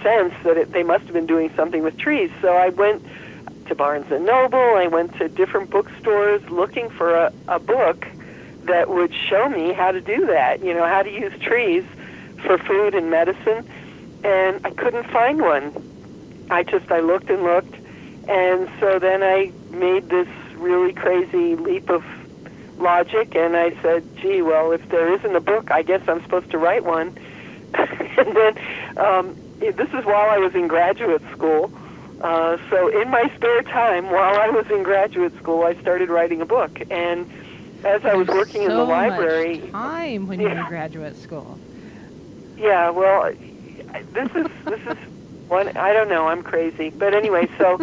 [SPEAKER 3] sense that they must have been doing something with trees. So I went to Barnes & Noble. I went to different bookstores looking for a book that would show me how to do that, how to use trees for food and medicine. And I couldn't find one. I looked and looked. And so then I made this really crazy leap of logic, and I said, gee, well, if there isn't a book, I guess I'm supposed to write one. And then this is while I was in graduate school. So in my spare time, while I was in graduate school, I started writing a book. And as I was working in the library...
[SPEAKER 1] So much time when you were in graduate school.
[SPEAKER 3] Yeah, well, this is one, I don't know, I'm crazy. But anyway, so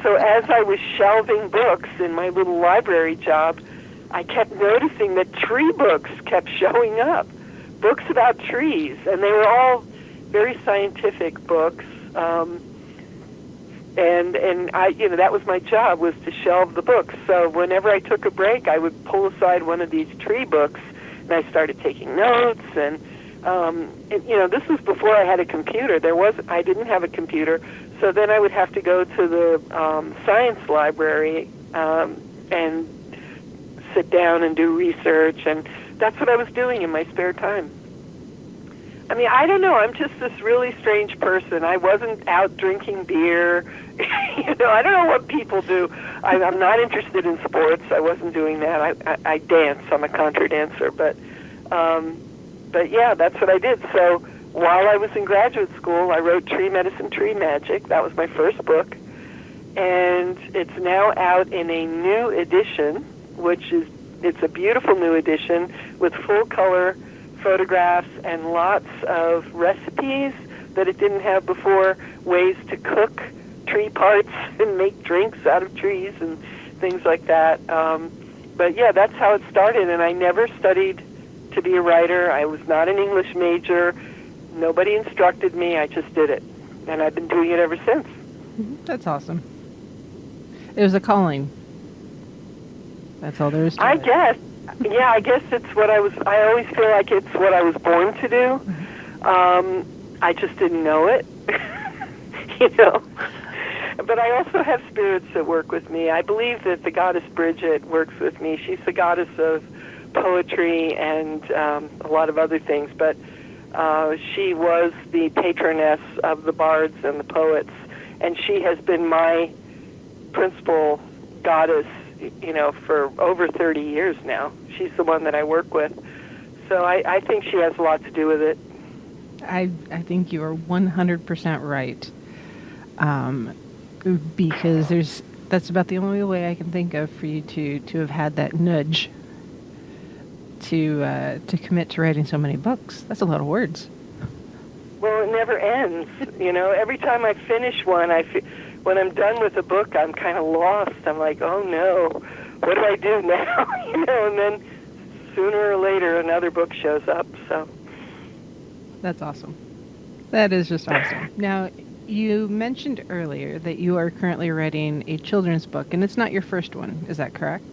[SPEAKER 3] as I was shelving books in my little library job, I kept noticing that tree books kept showing up, books about trees, and they were all very scientific books. And I, that was my job, was to shelve the books. So whenever I took a break, I would pull aside one of these tree books, and I started taking notes. And this was before I had a computer. I didn't have a computer, so then I would have to go to the science library and sit down and do research, and that's what I was doing in my spare time. I mean, I don't know. I'm just this really strange person. I wasn't out drinking beer. I don't know what people do. I'm not interested in sports. I wasn't doing that. I dance. I'm a contra dancer. But yeah, that's what I did. So while I was in graduate school, I wrote Tree Medicine, Tree Magic. That was my first book. And it's now out in a new edition, it's a beautiful new edition with full-color photographs and lots of recipes that it didn't have before, ways to cook tree parts and make drinks out of trees and things like that. But yeah, that's how it started, and I never studied to be a writer. I was not an English major, Nobody instructed me. I just did it. And I've been doing it ever since.
[SPEAKER 1] That's awesome. It was a calling. That's all there is to
[SPEAKER 3] I
[SPEAKER 1] it.
[SPEAKER 3] guess. Yeah, I guess it's what I always feel like it's what I was born to do. I just didn't know it. You know. But I also have spirits that work with me. I believe that the goddess Bridget works with me. She's the goddess of poetry and a lot of other things. But she was the patroness of the bards and the poets. And she has been my principal goddess, you know, for over 30 years now. She's the one that I work with. So I think she has a lot to do with it.
[SPEAKER 1] I think you are 100% right. Because that's about the only way I can think of for you to have had that nudge to commit to writing so many books. That's a lot of words.
[SPEAKER 3] Well, it never ends. You know, every time I finish one, when I'm done with a book, I'm kind of lost. I'm like, oh no, what do I do now? You know, and then sooner or later another book shows up. So
[SPEAKER 1] that's awesome. That is just awesome. Now, you mentioned earlier that you are currently writing a children's book, and it's not your first one. Is that correct?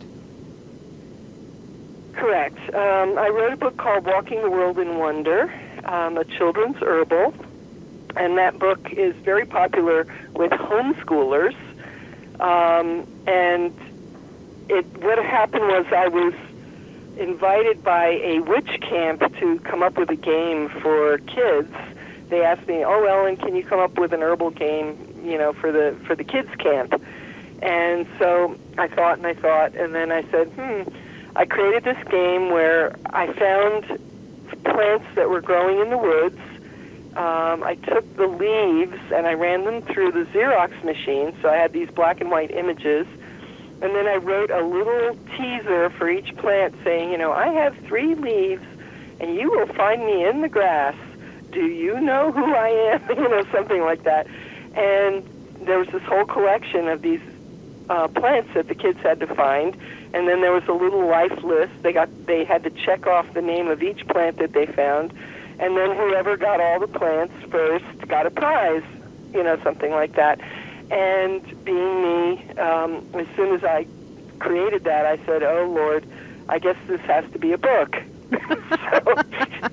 [SPEAKER 3] Correct. I wrote a book called Walking the World in Wonder, a children's herbal, and that book is very popular with homeschoolers. And what happened was I was invited by a witch camp to come up with a game for kids. They asked me, "Oh, Ellen, can you come up with an herbal game, you know, for the kids camp?" And so I thought, and then I said, I created this game where I found plants that were growing in the woods. I took the leaves and I ran them through the Xerox machine, so I had these black and white images. And then I wrote a little teaser for each plant saying, you know, I have 3 leaves, and you will find me in the grass. Do you know who I am? You know, something like that. And there was this whole collection of these plants that the kids had to find. And then there was a little life list. They had to check off the name of each plant that they found. And then whoever got all the plants first got a prize, you know, something like that. And being me, as soon as I created that, I said, oh, Lord, I guess this has to be a book.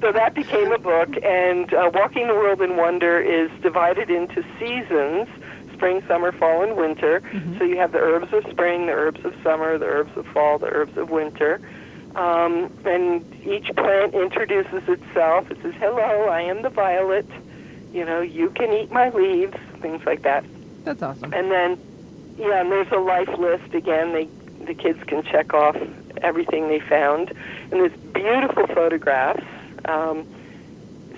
[SPEAKER 3] So that became a book, and Walking the World in Wonder is divided into seasons, spring, summer, fall, and winter. Mm-hmm. So you have the herbs of spring, the herbs of summer, the herbs of fall, the herbs of winter. And each plant introduces itself. It says, hello, I am the violet. You know, you can eat my leaves, things like that.
[SPEAKER 1] That's awesome.
[SPEAKER 3] And then, yeah, and there's a life list. Again, the kids can check off everything they found. And there's beautiful photographs.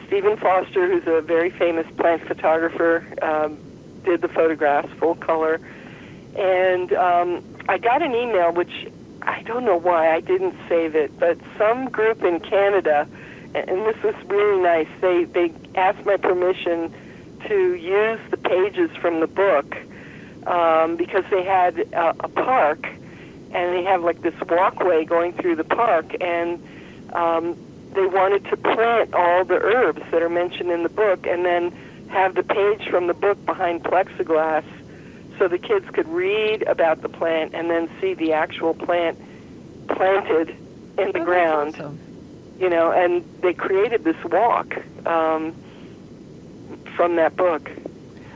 [SPEAKER 3] Stephen Foster, who's a very famous plant photographer, did the photographs, full color. And I got an email, which I don't know why I didn't save it, but some group in Canada, and this was really nice, they asked my permission to use the pages from the book because they had a park, and they have like this walkway going through the park, and they wanted to plant all the herbs that are mentioned in the book and then have the page from the book behind plexiglass so the kids could read about the plant and then see the actual plant planted in the ground.
[SPEAKER 1] Awesome.
[SPEAKER 3] You know, and they created this walk from that book.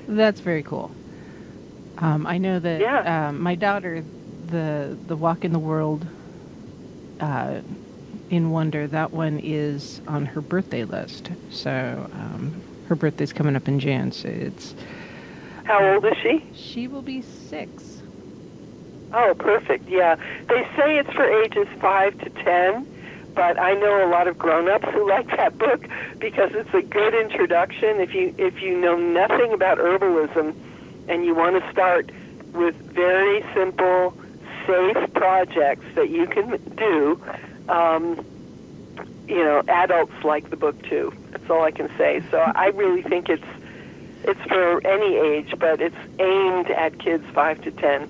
[SPEAKER 1] That's very cool. I know that my daughter, the Walk in the World in Wonder, that one is on her birthday list. So her birthday's coming up in Jan. So it's.
[SPEAKER 3] How old is she?
[SPEAKER 1] She will be 6.
[SPEAKER 3] Oh, perfect. Yeah, they say it's for ages 5 to 10. But I know a lot of grown-ups who like that book because it's a good introduction. If you know nothing about herbalism and you want to start with very simple, safe projects that you can do, you know, adults like the book too. That's all I can say. So I really think it's for any age, but it's aimed at kids 5 to 10.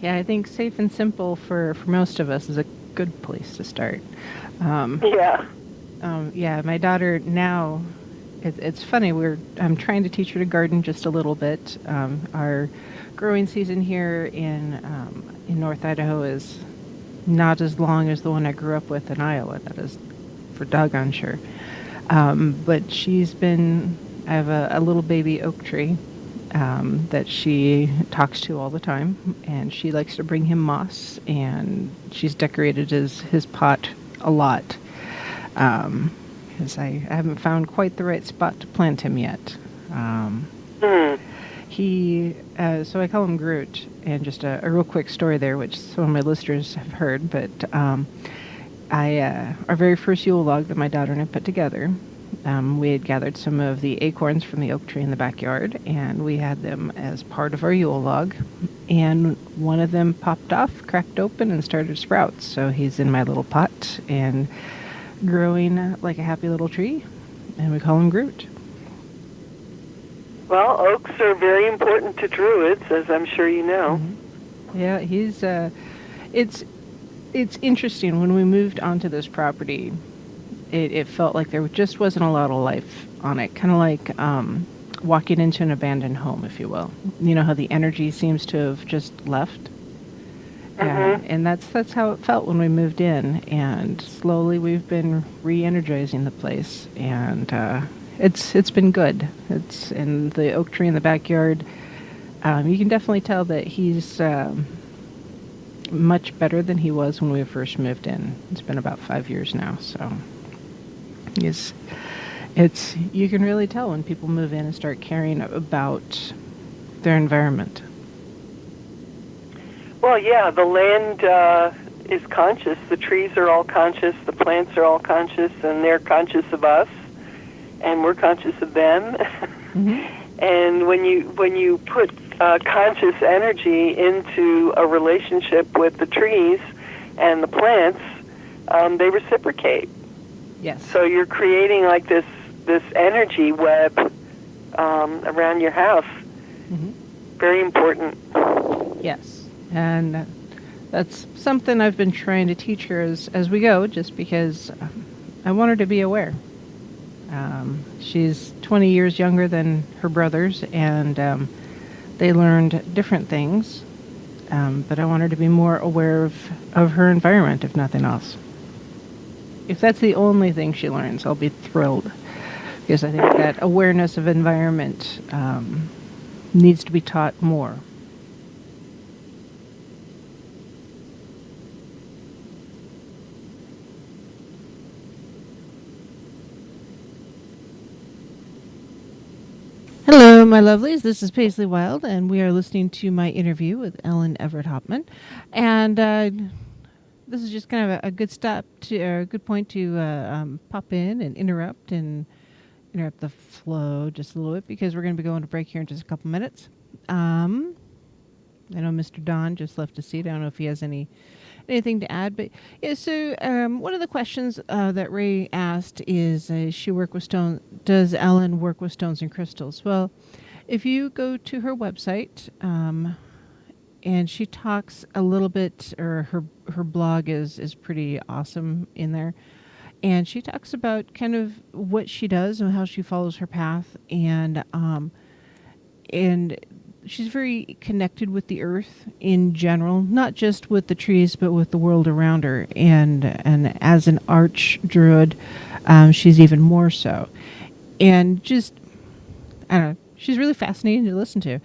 [SPEAKER 1] Yeah, I think safe and simple for most of us is a good place to start.
[SPEAKER 3] Yeah.
[SPEAKER 1] Yeah, my daughter now, It's funny. I'm trying to teach her to garden just a little bit. Our growing season here in North Idaho is not as long as the one I grew up with in Iowa. That is for doggone sure. But I have a little baby oak tree that she talks to all the time, and she likes to bring him moss, and she's decorated his pot a lot. Because I haven't found quite the right spot to plant him yet. So I call him Groot, and just a real quick story there, which some of my listeners have heard, but our very first Yule log that my daughter and I put together, we had gathered some of the acorns from the oak tree in the backyard, and we had them as part of our Yule log, and one of them popped off, cracked open, and started to sprout. So he's in my little pot and growing like a happy little tree, and we call him Groot.
[SPEAKER 3] Well, oaks are very important to Druids, as I'm sure you know.
[SPEAKER 1] Mm-hmm. Yeah, he's it's interesting. When we moved onto this property, it felt like there just wasn't a lot of life on it, kind of like walking into an abandoned home, if you will. You know how the energy seems to have just left? And that's how it felt when we moved in, and slowly we've been re-energizing the place, and it's been good. And the oak tree in the backyard, you can definitely tell that he's much better than he was when we first moved in. It's been about 5 years now, so you can really tell when people move in and start caring about their environment.
[SPEAKER 3] Well, yeah, the land is conscious. The trees are all conscious. The plants are all conscious, and they're conscious of us, and we're conscious of them.
[SPEAKER 1] Mm-hmm.
[SPEAKER 3] And when you put conscious energy into a relationship with the trees and the plants, they reciprocate.
[SPEAKER 1] Yes.
[SPEAKER 3] So you're creating like this energy web around your house.
[SPEAKER 1] Mm-hmm.
[SPEAKER 3] Very important.
[SPEAKER 1] Yes. And that's something I've been trying to teach her as we go, just because I want her to be aware. She's 20 years younger than her brothers, and they learned different things, but I want her to be more aware of her environment, if nothing else. If that's the only thing she learns, I'll be thrilled, because I think that awareness of environment needs to be taught more. Hello, my lovelies. This is Paisley Wild, and we are listening to my interview with Ellen Evert Hopman. And this is just kind of a good good point to pop in and interrupt the flow just a little bit, because we're going to be going to break here in just a couple minutes. I know Mr. Don just left a seat. I don't know if he has anything to add, but yeah. So one of the questions that Ray asked is, does Ellen work with stones and crystals? Well, if you go to her website, and she talks a little bit, or her blog is pretty awesome in there, and she talks about kind of what she does and how she follows her path, and she's very connected with the earth in general, not just with the trees, but with the world around her. And as an arch druid, she's even more so. And just, I don't know, she's really fascinating to listen to.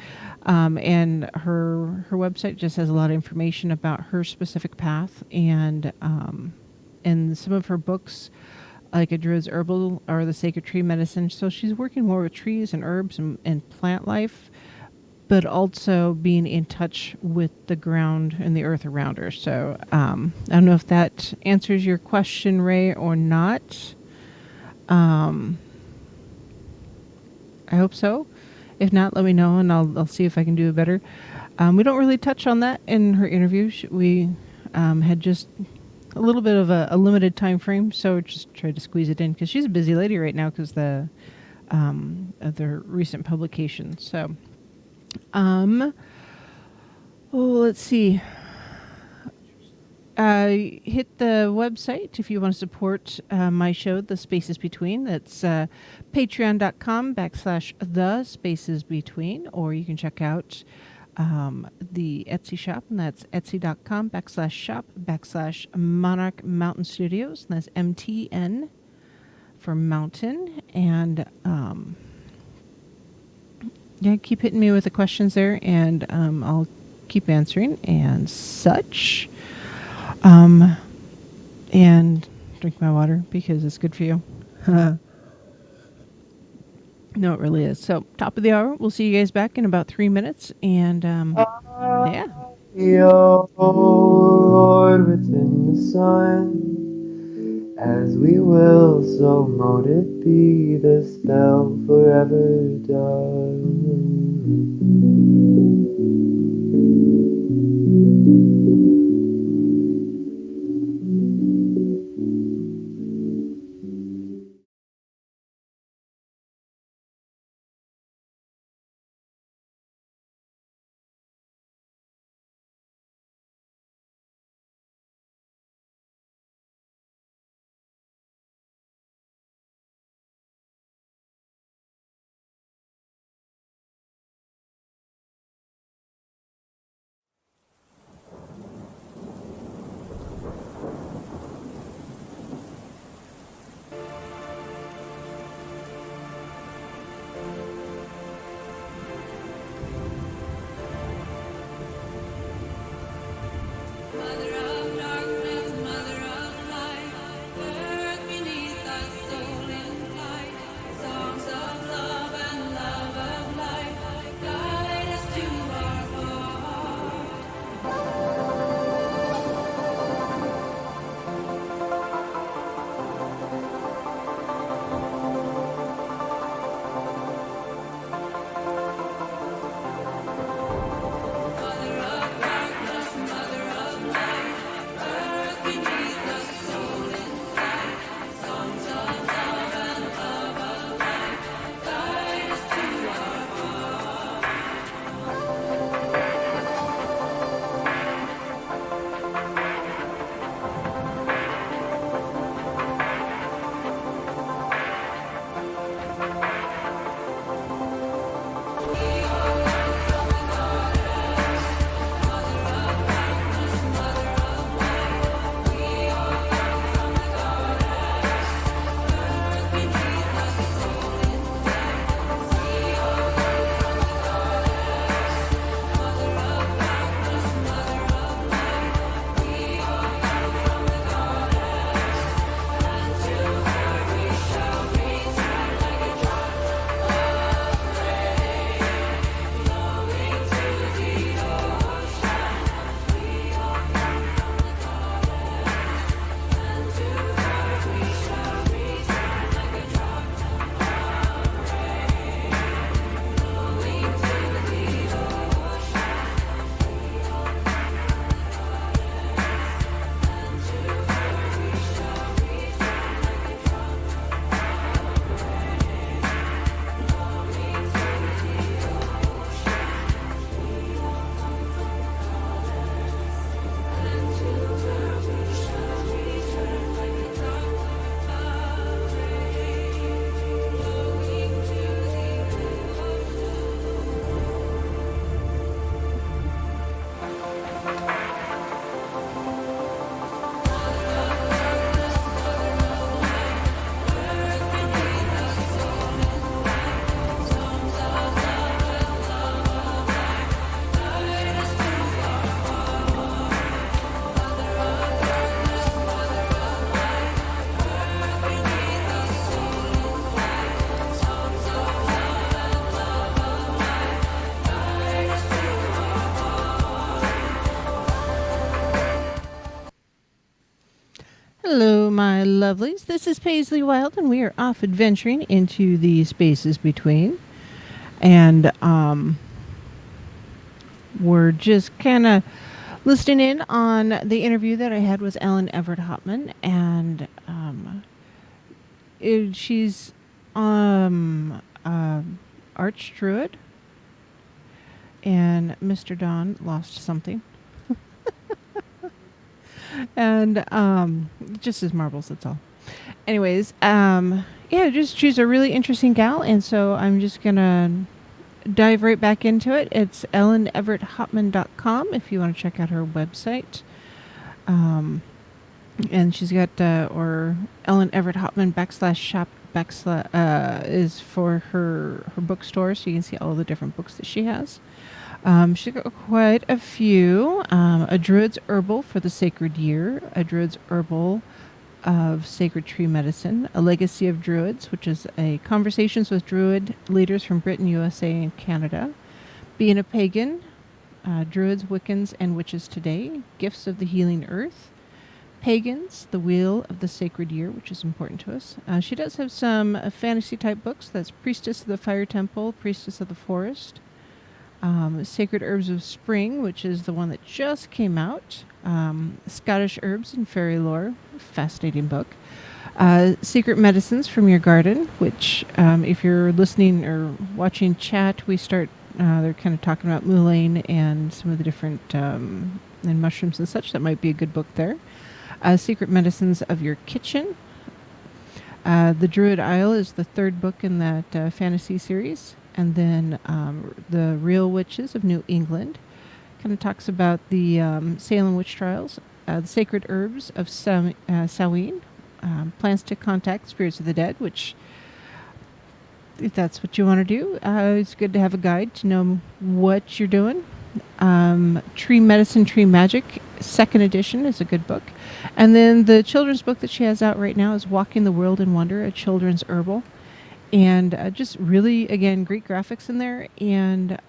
[SPEAKER 1] And her website just has a lot of information about her specific path, and some of her books, like A Druid's Herbal or The Sacred Tree Medicine. So she's working more with trees and herbs and plant life, but also being in touch with the ground and the earth around her. So I don't know if that answers your question, Ray, or not. I hope so. If not, let me know, and I'll see if I can do it better. We don't really touch on that in her interview. We had just a little bit of a limited time frame, so just tried to squeeze it in, because she's a busy lady right now because of the recent publication. So, let's see. hit the website if you want to support my show, The Spaces Between. That's patreon.com/the spaces between, or you can check out the Etsy shop, and that's etsy.com/shop/Monarch Mountain Studios. And that's MTN for mountain. And yeah, keep hitting me with the questions there, and I'll keep answering and such. And drink my water because it's good for you. No, it really is. So, top of the hour. We'll see you guys back in about 3 minutes. And yeah.
[SPEAKER 4] O Lord, within the sun, as we will, so mote it be, the spell forever done.
[SPEAKER 1] Hello, my lovelies. This is Paisley Wild, and we are off adventuring into the spaces between. And we're just kind of listening in on the interview that I had with Ellen Evert Hopman, and she's Arch Druid, and Mr. Don lost something. And just as marbles, that's all. Anyways, yeah, just she's a really interesting gal, and so I'm just gonna dive right back into it. It's elleneverthopman.com if you want to check out her website. And she's got or Ellen Evert Hopman /shop is for her bookstore, so you can see all the different books that she has. She's got quite a few. A Druid's Herbal for the Sacred Year, a Druid's Herbal of Sacred Tree Medicine, A Legacy of Druids, which is a conversations with Druid leaders from Britain, USA, and Canada. Being a Pagan, Druids, Wiccans, and Witches Today, Gifts of the Healing Earth. Pagans, The Wheel of the Sacred Year, which is important to us. She does have some fantasy-type books. That's Priestess of the Fire Temple, Priestess of the Forest. Sacred Herbs of Spring, which is the one that just came out. Scottish Herbs and Fairy Lore, fascinating book. Secret Medicines from Your Garden, which if you're listening or watching chat, we start, they're kind of talking about mullein and some of the different and mushrooms and such. That might be a good book there. Secret Medicines of Your Kitchen. The Druid Isle is the third book in that fantasy series. And then The Real Witches of New England kind of talks about the Salem witch trials. The Sacred Herbs of Samhain, Plans to Contact Spirits of the Dead, which, if that's what you want to do, it's good to have a guide to know what you're doing. Tree Medicine, Tree Magic, second edition is a good book. And then the children's book that she has out right now is Walking the World in Wonder, a children's herbal. And just really, again, great graphics in there. And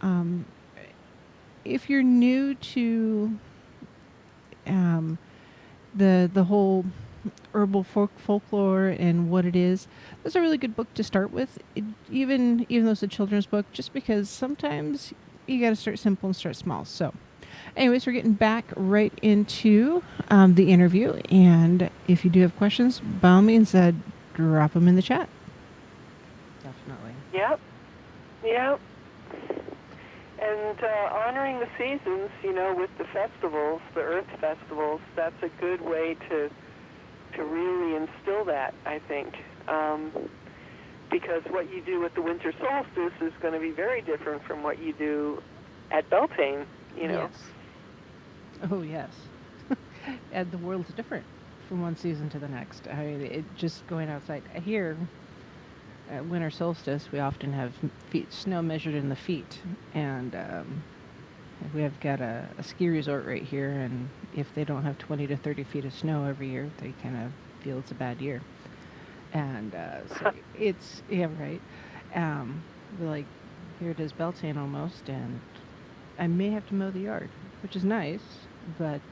[SPEAKER 1] if you're new to the whole herbal folklore and what it is, that's a really good book to start with. Even though it's a children's book, just because sometimes you got to start simple and start small. So, anyways, we're getting back right into the interview. And if you do have questions, by all means, drop them in the chat. Definitely.
[SPEAKER 3] Yep. Yep. And honoring the seasons, with the festivals, the Earth festivals, that's a good way to really instill that, I think. Because what you do with the winter solstice is going to be very different from what you do at Beltane,
[SPEAKER 1] Yes. Oh, yes. And the world's different from one season to the next. I mean, it just going outside. Here, at winter solstice, we often have snow measured in the feet. And we have got a ski resort right here, and if they don't have 20 to 30 feet of snow every year, they kind of feel it's a bad year. And so it's, yeah, right. Like, here it is Beltane almost, and I may have to mow the yard, which is nice, but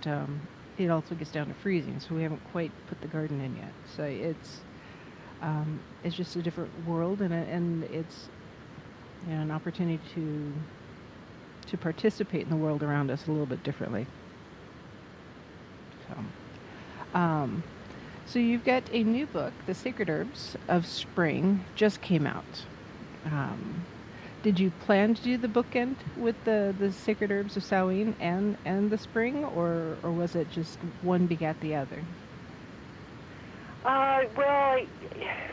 [SPEAKER 1] it also gets down to freezing, so we haven't quite put the garden in yet. So it's just a different world, and it's an opportunity to participate in the world around us a little bit differently. So you've got a new book, The Sacred Herbs of Spring, just came out. Did you plan to do the bookend with the Sacred Herbs of Samhain and the spring, or was it just one begat the other?
[SPEAKER 3] Well,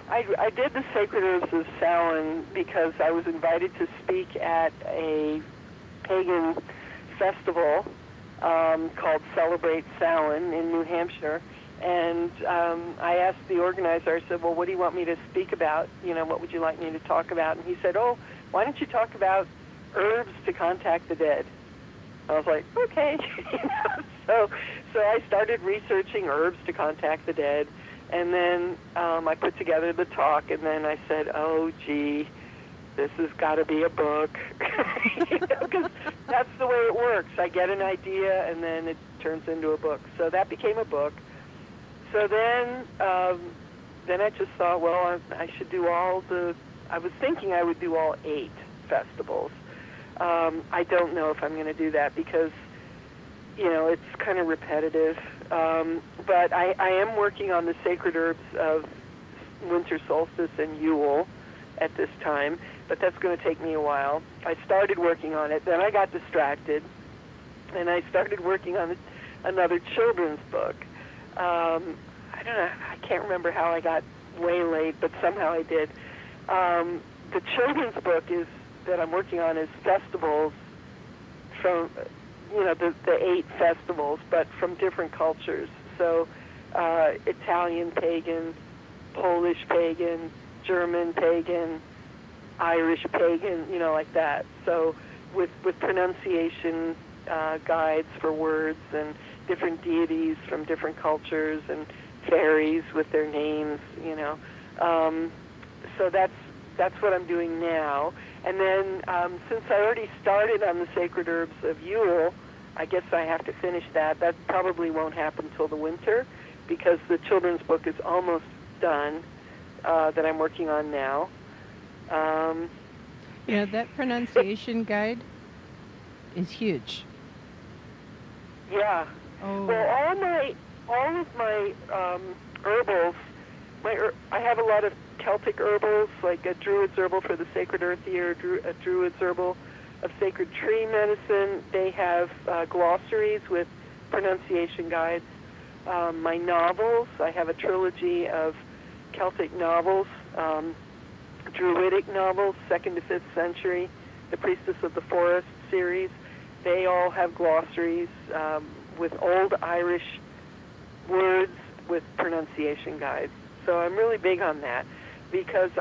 [SPEAKER 3] I did the Sacred Herbs of Samhain because I was invited to speak at a pagan festival called Celebrate Samhain in New Hampshire. And I asked the organizer, I said, well, what do you want me to speak about? What would you like me to talk about? And he said, oh, why don't you talk about herbs to contact the dead? I was like, okay. So I started researching herbs to contact the dead. And then I put together the talk, and then I said, oh, gee, this has got to be a book. Because that's the way it works. I get an idea, and then it turns into a book. So that became a book. So then I just thought, well, I should do I was thinking I would do all 8 festivals. I don't know if I'm going to do that because, it's kind of repetitive. But I am working on the Sacred Herbs of Winter Solstice and Yule at this time, but that's going to take me a while. I started working on it, then I got distracted, and I started working on another children's book. I don't know. I can't remember how I got waylaid, but somehow I did. The children's book that I'm working on is festivals from, the 8 festivals, but from different cultures. So Italian pagan, Polish pagan, German pagan, Irish pagan, like that. So with pronunciation guides for words and different deities from different cultures and fairies with their names, So that's what I'm doing now. And then since I already started on the sacred herbs of Yule, I guess I have to finish that. That probably won't happen till the winter because the children's book is almost done that I'm working on now.
[SPEAKER 1] That pronunciation guide is huge.
[SPEAKER 3] Yeah.
[SPEAKER 1] Oh.
[SPEAKER 3] Well, all of my herbals, I have a lot of Celtic herbals, like a Druid's herbal for the sacred earth year, a Druid's herbal of sacred tree medicine. They have glossaries with pronunciation guides. My novels, I have a trilogy of Celtic novels, Druidic novels, 2nd to 5th century, the Priestess of the Forest series. They all have glossaries with old Irish words with pronunciation guides. So I'm really big on that because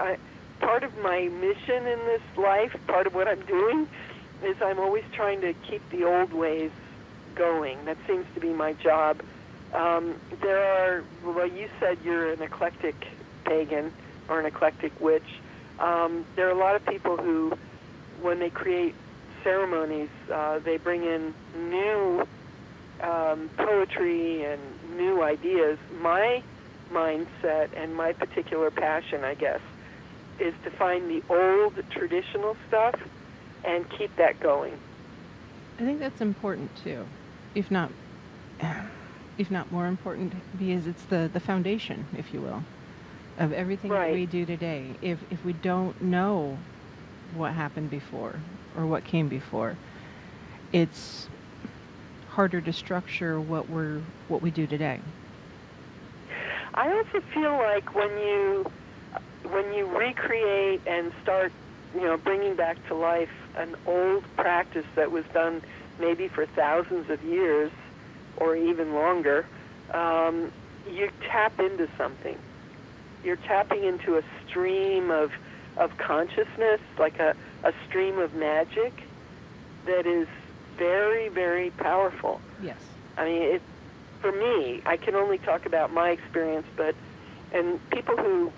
[SPEAKER 3] part of my mission in this life, part of what I'm doing, is I'm always trying to keep the old ways going. That seems to be my job. You said you're an eclectic pagan or an eclectic witch. There are a lot of people who, when they create ceremonies, they bring in new poetry and new ideas. My mindset and my particular passion, I guess, is to find the old traditional stuff and keep that going.
[SPEAKER 1] I think that's important too, if not more important, because it's the foundation, if you will, of everything that we do today. If we don't know what happened before or what came before, it's harder to structure what we do today.
[SPEAKER 3] I also feel like when you recreate and start, bringing back to life an old practice that was done maybe for thousands of years or even longer, you tap into something. You're tapping into a stream of consciousness, like a stream of magic that is very, very powerful.
[SPEAKER 1] Yes.
[SPEAKER 3] I mean, for me, I can only talk about my experience, and people who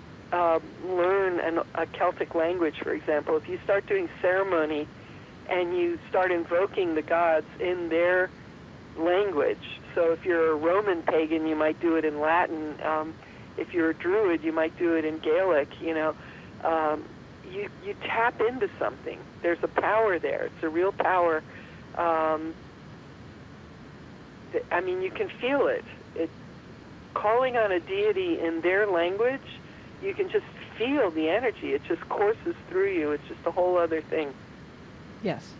[SPEAKER 3] learn a Celtic language, for example, if you start doing ceremony and you start invoking the gods in their language, so if you're a Roman pagan, you might do it in Latin. If you're a Druid, you might do it in Gaelic. You tap into something. There's a power there. It's a real power. You can feel it. Calling on a deity in their language, you can just feel the energy. It just courses through you. It's just a whole other thing.
[SPEAKER 1] Yes,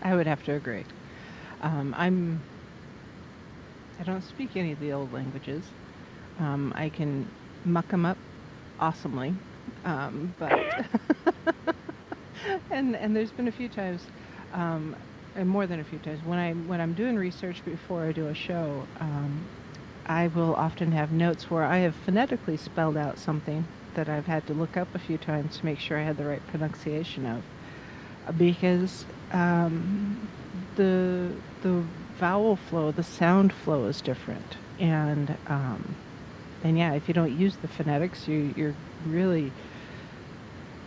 [SPEAKER 1] I would have to agree. I don't speak any of the old languages. I can muck them up awesomely, but and there's been a few times, and more than a few times, when I'm doing research before I do a show, I will often have notes where I have phonetically spelled out something that I've had to look up a few times to make sure I had the right pronunciation of, because the vowel flow, the sound flow is different, and yeah, if you don't use the phonetics, you're really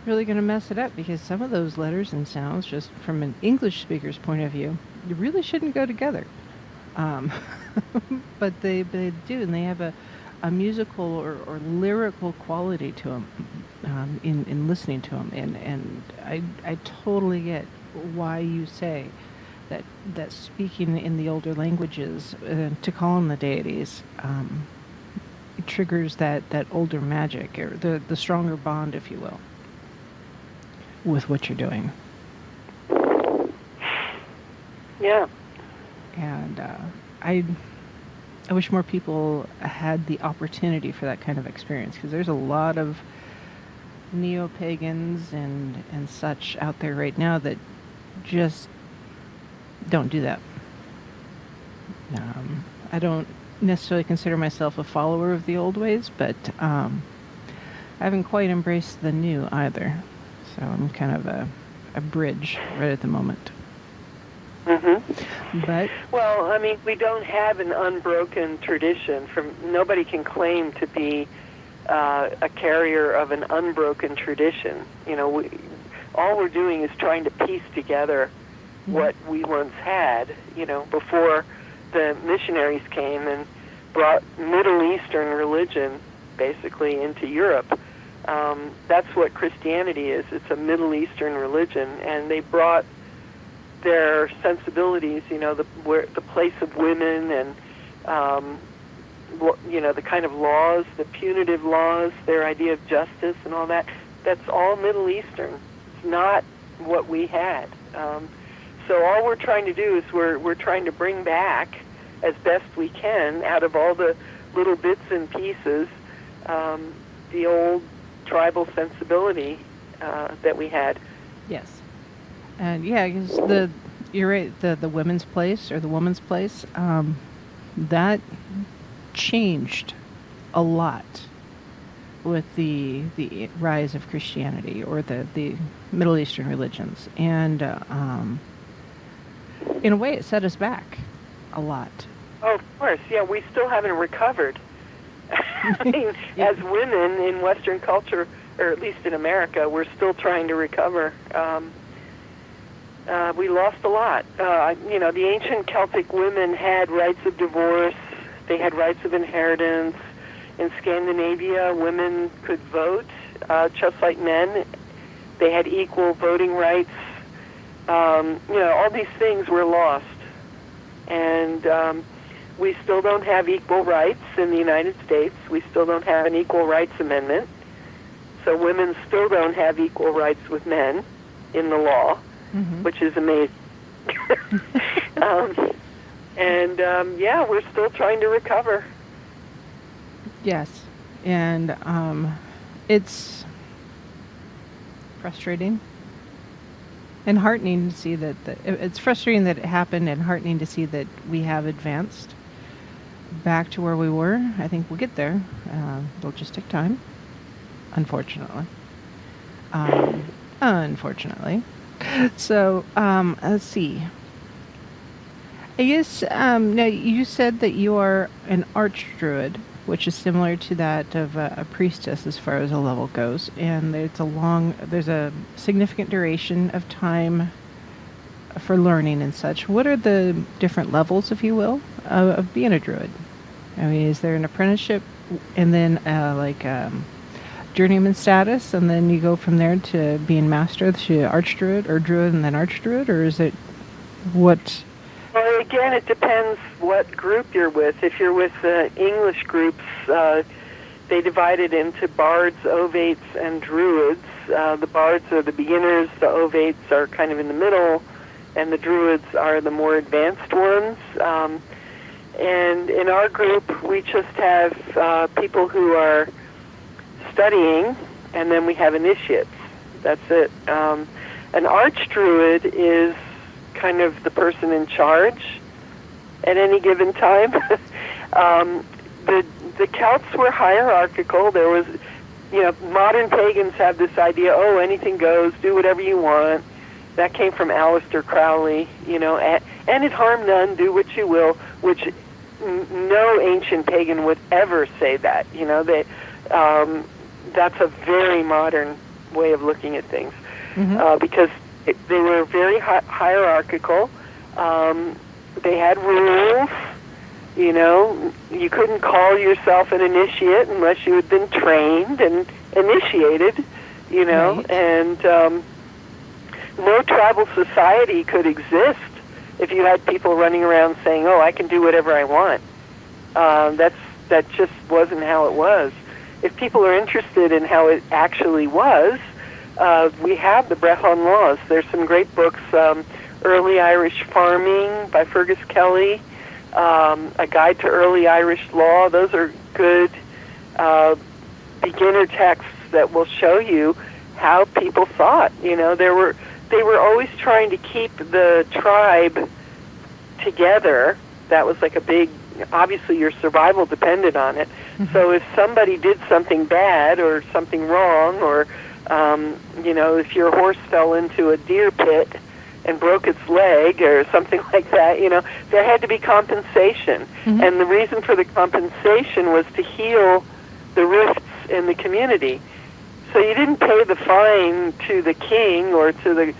[SPEAKER 1] going to mess it up, because some of those letters and sounds, just from an English speaker's point of view, you really shouldn't go together. But they do, and they have a musical or lyrical quality to them in listening to them, and I totally get why you say that speaking in the older languages to call on the deities triggers that older magic, or the stronger bond, if you will, with what you're doing.
[SPEAKER 3] Yeah.
[SPEAKER 1] And I wish more people had the opportunity for that kind of experience, because there's a lot of neo-pagans and such out there right now that just don't do that. I don't necessarily consider myself a follower of the old ways, but I haven't quite embraced the new either. So I'm kind of a bridge right at the moment. But
[SPEAKER 3] well, I mean, we don't have an unbroken tradition. Nobody can claim to be a carrier of an unbroken tradition. You know, all we're doing is trying to piece together what we once had. You know, before the missionaries came and brought Middle Eastern religion basically into Europe. That's what Christianity is. It's a Middle Eastern religion, and they brought their sensibilities, you know, the place of women and, you know, the kind of laws, the punitive laws, their idea of justice and all that. That's all Middle Eastern. It's not what we had. So all we're trying to do is we're trying to bring back as best we can out of all the little bits and pieces the old tribal sensibility that we had.
[SPEAKER 1] yes, and yeah, because you're right. The women's place or the woman's place, that changed a lot with the rise of Christianity or the Middle Eastern religions, and in a way, it set us back a lot.
[SPEAKER 3] Oh, of course, yeah. We still haven't recovered. I mean, as women in Western culture, or at least in America, we're still trying to recover. We lost a lot. You know, the ancient Celtic women had rights of divorce. They had rights of inheritance. In Scandinavia, women could vote just like men. They had equal voting rights. You know, all these things were lost. And we still don't have equal rights in the United States. We still don't have an equal rights amendment. So women still don't have equal rights with men in the law, which is amazing. Yeah, we're still trying to recover.
[SPEAKER 1] Yes, and it's frustrating and heartening to see that it's frustrating that it happened, and heartening to see that we have advanced back to where we were. I think we'll get there. It'll just take time, unfortunately. Unfortunately. So let's see. I guess now you said that you are an archdruid, which is similar to that of a priestess as far as a level goes, and there's a significant duration of time for learning and such. What are the different levels, if you will, of being a druid? I mean, is there an apprenticeship and then journeyman status, and then you go from there to being master to archdruid, or druid and then archdruid, or is it what?
[SPEAKER 3] Well, again, it depends what group you're with. If you're with English groups, they divide it into bards, ovates, and druids. The bards are the beginners, the ovates are kind of in the middle, and the druids are the more advanced ones. And in our group, we just have people who are studying, and then we have initiates. That's it. An archdruid is kind of the person in charge at any given time. The Celts were hierarchical. There was, you know, modern pagans have this idea, oh, anything goes, do whatever you want. That came from Aleister Crowley, you know, and it harm none, do what you will, which no ancient pagan would ever say that. You know, that's a very modern way of looking at things, because they were very hierarchical. They had rules. You know, you couldn't call yourself an initiate unless you had been trained and initiated, you know, right. And no tribal society could exist if you had people running around saying, oh, I can do whatever I want. That just wasn't how it was. If people are interested in how it actually was, we have the Brehon Laws. There's some great books, Early Irish Farming by Fergus Kelly. A Guide to Early Irish Law. Those are good beginner texts that will show you how people thought. You know, they were always trying to keep the tribe together. That was like a big, obviously your survival depended on it. Mm-hmm. So if somebody did something bad or something wrong, or you know, if your horse fell into a deer pit and broke its leg or something like that, you know, there had to be compensation. Mm-hmm. And the reason for the compensation was to heal the rifts in the community. So you didn't pay the fine to the king or to the,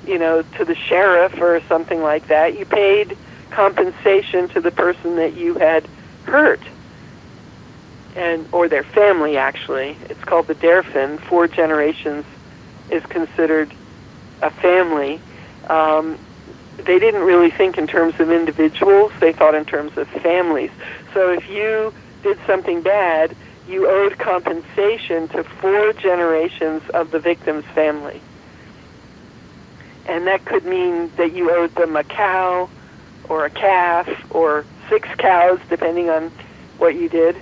[SPEAKER 3] you know, to the sheriff or something like that. You paid compensation to the person that you had hurt, and or their family, actually. It's called the Derfin. 4 generations is considered a family. They didn't really think in terms of individuals. They thought in terms of families. So if you did something bad, you owed compensation to 4 generations of the victim's family. And that could mean that you owed them a cow or a calf or 6 cows, depending on what you did,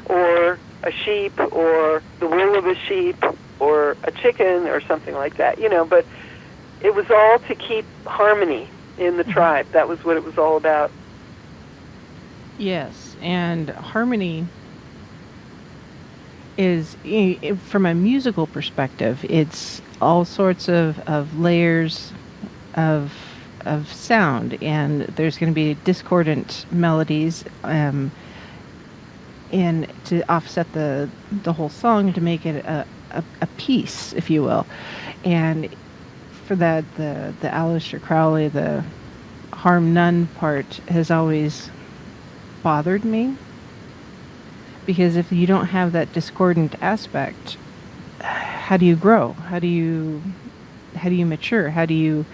[SPEAKER 3] or a sheep or the wool of a sheep or a chicken or something like that, you know. But it was all to keep harmony in the tribe. That was what it was all about.
[SPEAKER 1] Yes, and harmony is, from a musical perspective, it's all sorts of layers of sound, and there's going to be discordant melodies and to offset the whole song, to make it a piece, if you will. And for that, the Aleister Crowley, the harm none part has always bothered me, because if you don't have that discordant aspect, how do you grow? How do you mature? How do you,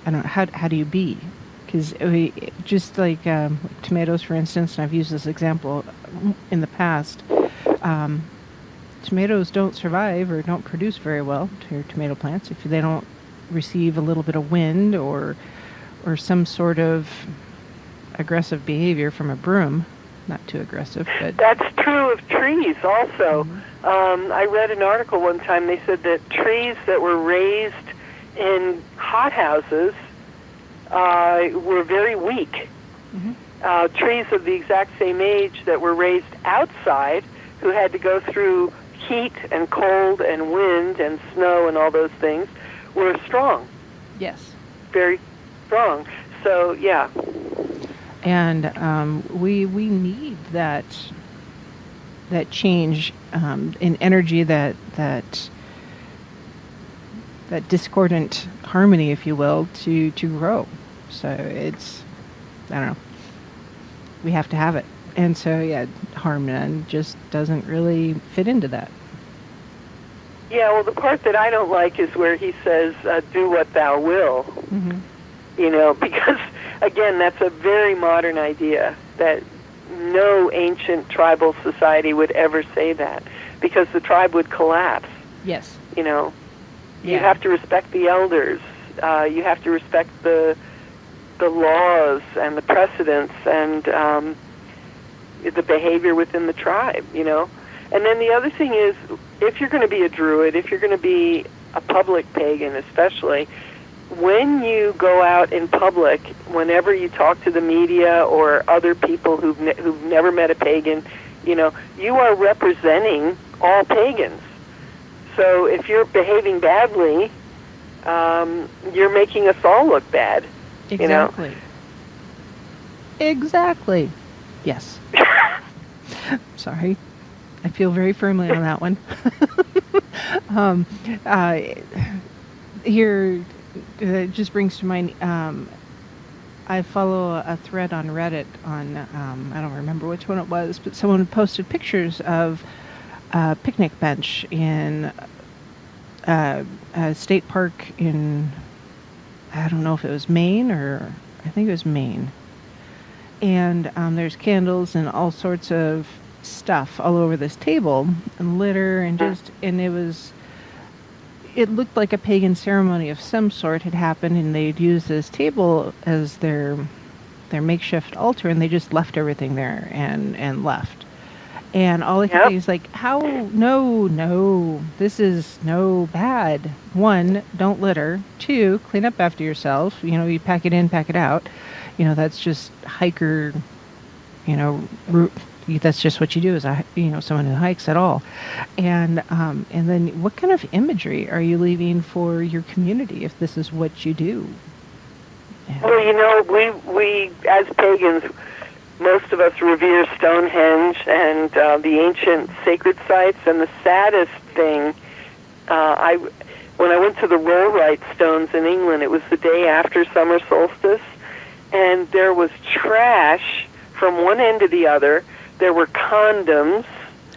[SPEAKER 1] I don't know, how do you be? Because just like tomatoes, for instance, and I've used this example in the past, tomatoes don't survive or don't produce very well, to your tomato plants, if they don't receive a little bit of wind or some sort of aggressive behavior from a broom. Not too aggressive, but... That's
[SPEAKER 3] true of trees also. Mm-hmm. I read an article one time. They said that trees that were raised in hothouses were very weak. Mm-hmm. Trees of the exact same age that were raised outside, who had to go through heat and cold and wind and snow and all those things, were strong.
[SPEAKER 1] Yes. Very
[SPEAKER 3] strong. So, yeah.
[SPEAKER 1] And we need that change in energy, that discordant harmony, if you will, to grow. So it's, I don't know, we have to have it. And so, yeah, harmony just doesn't really fit into that.
[SPEAKER 3] Yeah, well, the part that I don't like is where he says, do what thou will. Mm-hmm. You know, because, again, that's a very modern idea, that no ancient tribal society would ever say that, because the tribe would collapse.
[SPEAKER 1] Yes.
[SPEAKER 3] You know, you have to respect the elders. You have to respect the laws and the precedents and the behavior within the tribe, you know. And then the other thing is, if you're going to be a Druid, if you're going to be a public pagan especially, when you go out in public, whenever you talk to the media or other people who've never met a pagan, you know, you are representing all pagans. So if you're behaving badly, you're making us all look bad.
[SPEAKER 1] Exactly.
[SPEAKER 3] You know?
[SPEAKER 1] Exactly. Yes. Sorry. I feel very firmly on that one. Here, it just brings to mind, I follow a thread on Reddit on, I don't remember which one it was, but someone posted pictures of a picnic bench in a state park in, I don't know if it was Maine, or I think it was Maine. And there's candles and all sorts of stuff all over this table, and litter, and it was, it looked like a pagan ceremony of some sort had happened, and they'd used this table as their makeshift altar, and they just left everything there and left. And all I could
[SPEAKER 3] Yep.
[SPEAKER 1] think is like, how? No, no, this is no bad. One, don't litter. Two, clean up after yourself. You know, you pack it in, pack it out. You know, that's just hiker. You know, that's just what you do as a someone who hikes at all. And then what kind of imagery are you leaving for your community if this is what you do? Yeah.
[SPEAKER 3] Well, we as pagans, most of us revere Stonehenge and the ancient sacred sites. And the saddest thing, when I went to the Rollright stones in England, it was the day after summer solstice, and there was trash from one end to the other. There were condoms.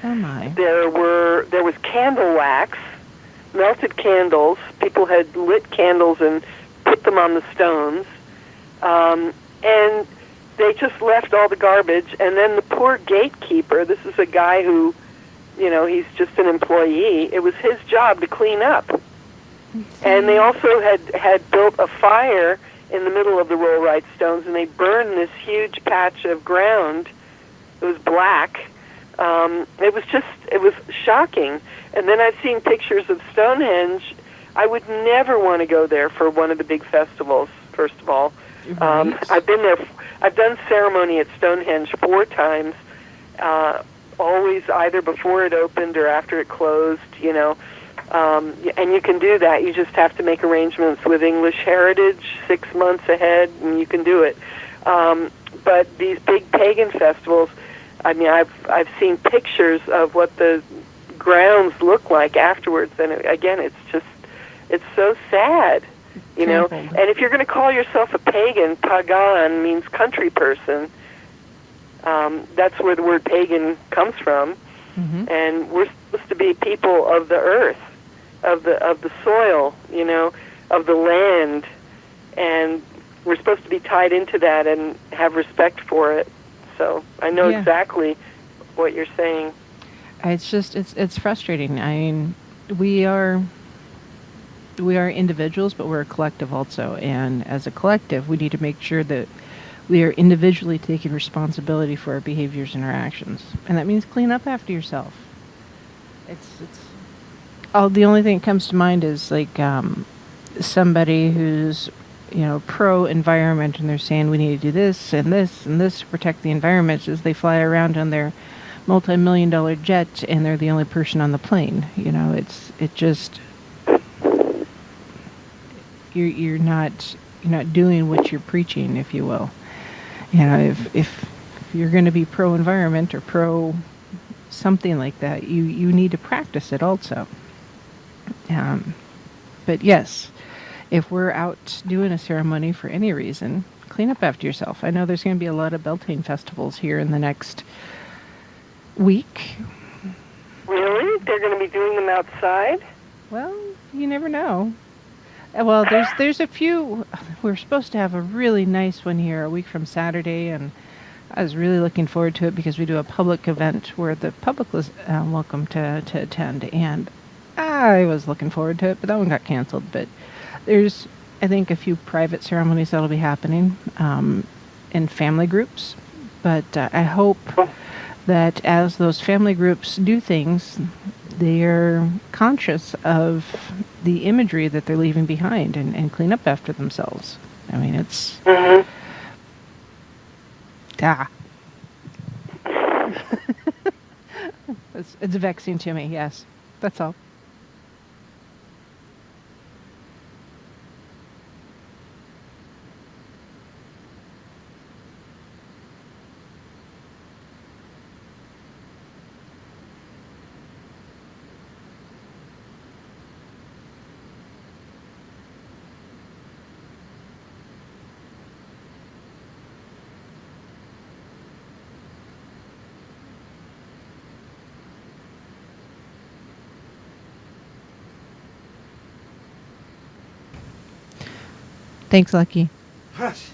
[SPEAKER 1] Oh my!
[SPEAKER 3] There was candle wax, melted candles. People had lit candles and put them on the stones, and they just left all the garbage. And then the poor gatekeeper. This is a guy who, he's just an employee. It was his job to clean up. And they also had built a fire in the middle of the Rollright stones, and they burned this huge patch of ground. It was black. It was shocking. And then I've seen pictures of Stonehenge. I would never want to go there for one of the big festivals, first of all.
[SPEAKER 1] Right.
[SPEAKER 3] I've been there. I've done ceremony at Stonehenge 4 times, always either before it opened or after it closed, and you can do that. You just have to make arrangements with English Heritage 6 months ahead, and you can do it. But these big pagan festivals, I mean, I've seen pictures of what the grounds look like afterwards, and again, it's so sad,
[SPEAKER 1] Trampled.
[SPEAKER 3] And if you're going to call yourself a pagan, pagan means country person. That's where the word pagan comes from, and we're supposed to be people of the earth, of the soil, of the land, and we're supposed to be tied into that and have respect for it. So I know exactly what you're saying.
[SPEAKER 1] It's just it's frustrating. I mean, we are individuals, but we're a collective also. And as a collective, we need to make sure that we are individually taking responsibility for our behaviors and our actions, and that means clean up after yourself. It's the only thing that comes to mind is like somebody who's pro environment, and they're saying we need to do this and this and this to protect the environment, as they fly around on their multi-million-dollar jet and they're the only person on the plane. You're not doing what you're preaching, if you will. If you're going to be pro environment or pro something like that, you need to practice it also. But yes, if we're out doing a ceremony for any reason, clean up after yourself. I know there's going to be a lot of Beltane festivals here in the next week.
[SPEAKER 3] Really? They're going to be doing them outside?
[SPEAKER 1] Well, you never know. Well, there's a few. We're supposed to have a really nice one here a week from Saturday, and I was really looking forward to it because we do a public event where the public was welcome to attend, and I was looking forward to it, but that one got canceled. But there's, I think, a few private ceremonies that'll be happening in family groups. But I hope that as those family groups do things, they're conscious of the imagery that they're leaving behind and clean up after themselves. I mean, it's... It's vexing to me, yes. That's all. Thanks, Lucky.
[SPEAKER 2] Hush.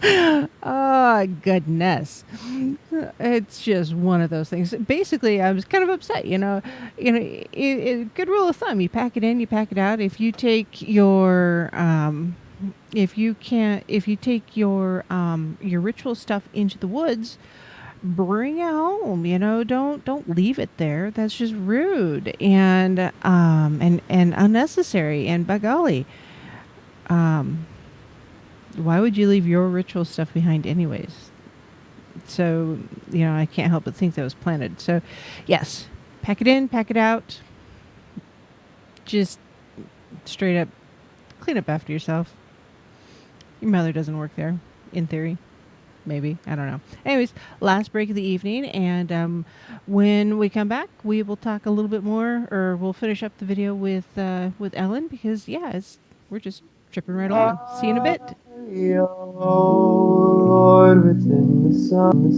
[SPEAKER 1] Oh, Oh, goodness. It's just one of those things. Basically, I was kind of upset, good rule of thumb, you pack it in, you pack it out. If you take your your ritual stuff into the woods, bring it home, don't leave it there. That's just rude and unnecessary, and by golly, why would you leave your ritual stuff behind anyways? So, I can't help but think that was planted. So, yes, pack it in, pack it out. Just straight up clean up after yourself. Your mother doesn't work there, in theory. Maybe. I don't know. Anyways, last break of the evening. And when we come back, we will talk a little bit more, or we'll finish up the video with Ellen, because, we're just tripping right along. See you in a bit.
[SPEAKER 4] Lord, within the sun,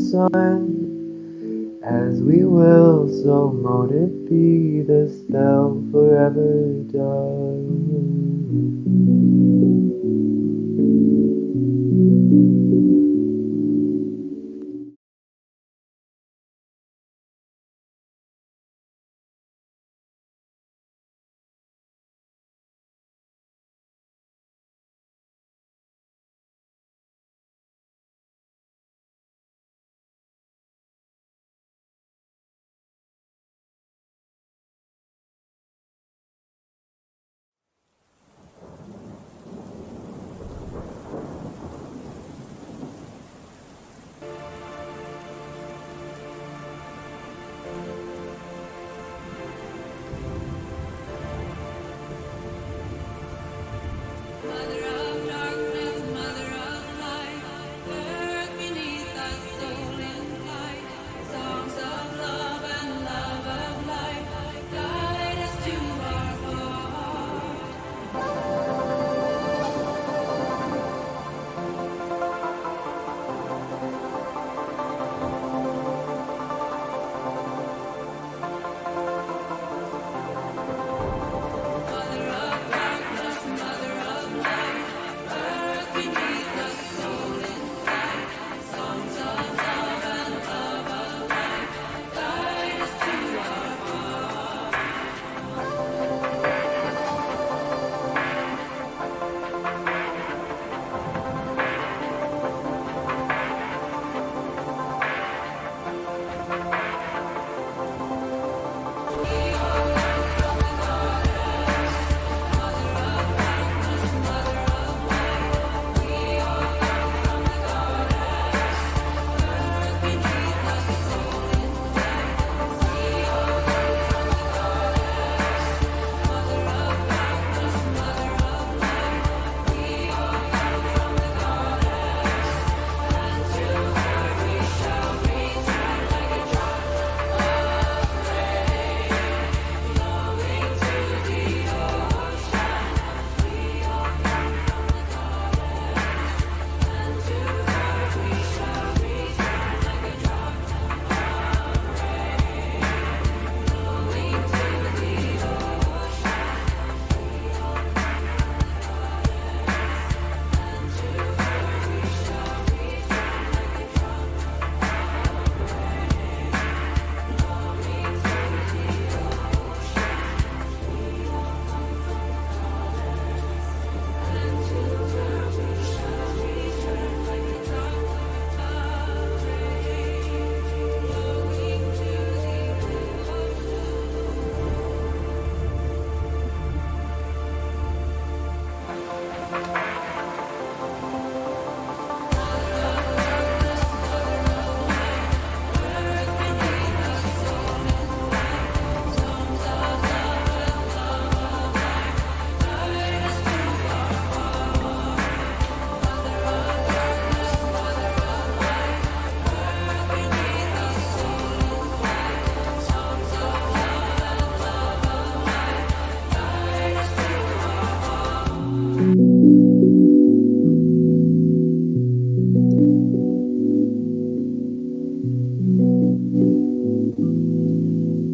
[SPEAKER 4] as we will, so mote it be, this thou forever done.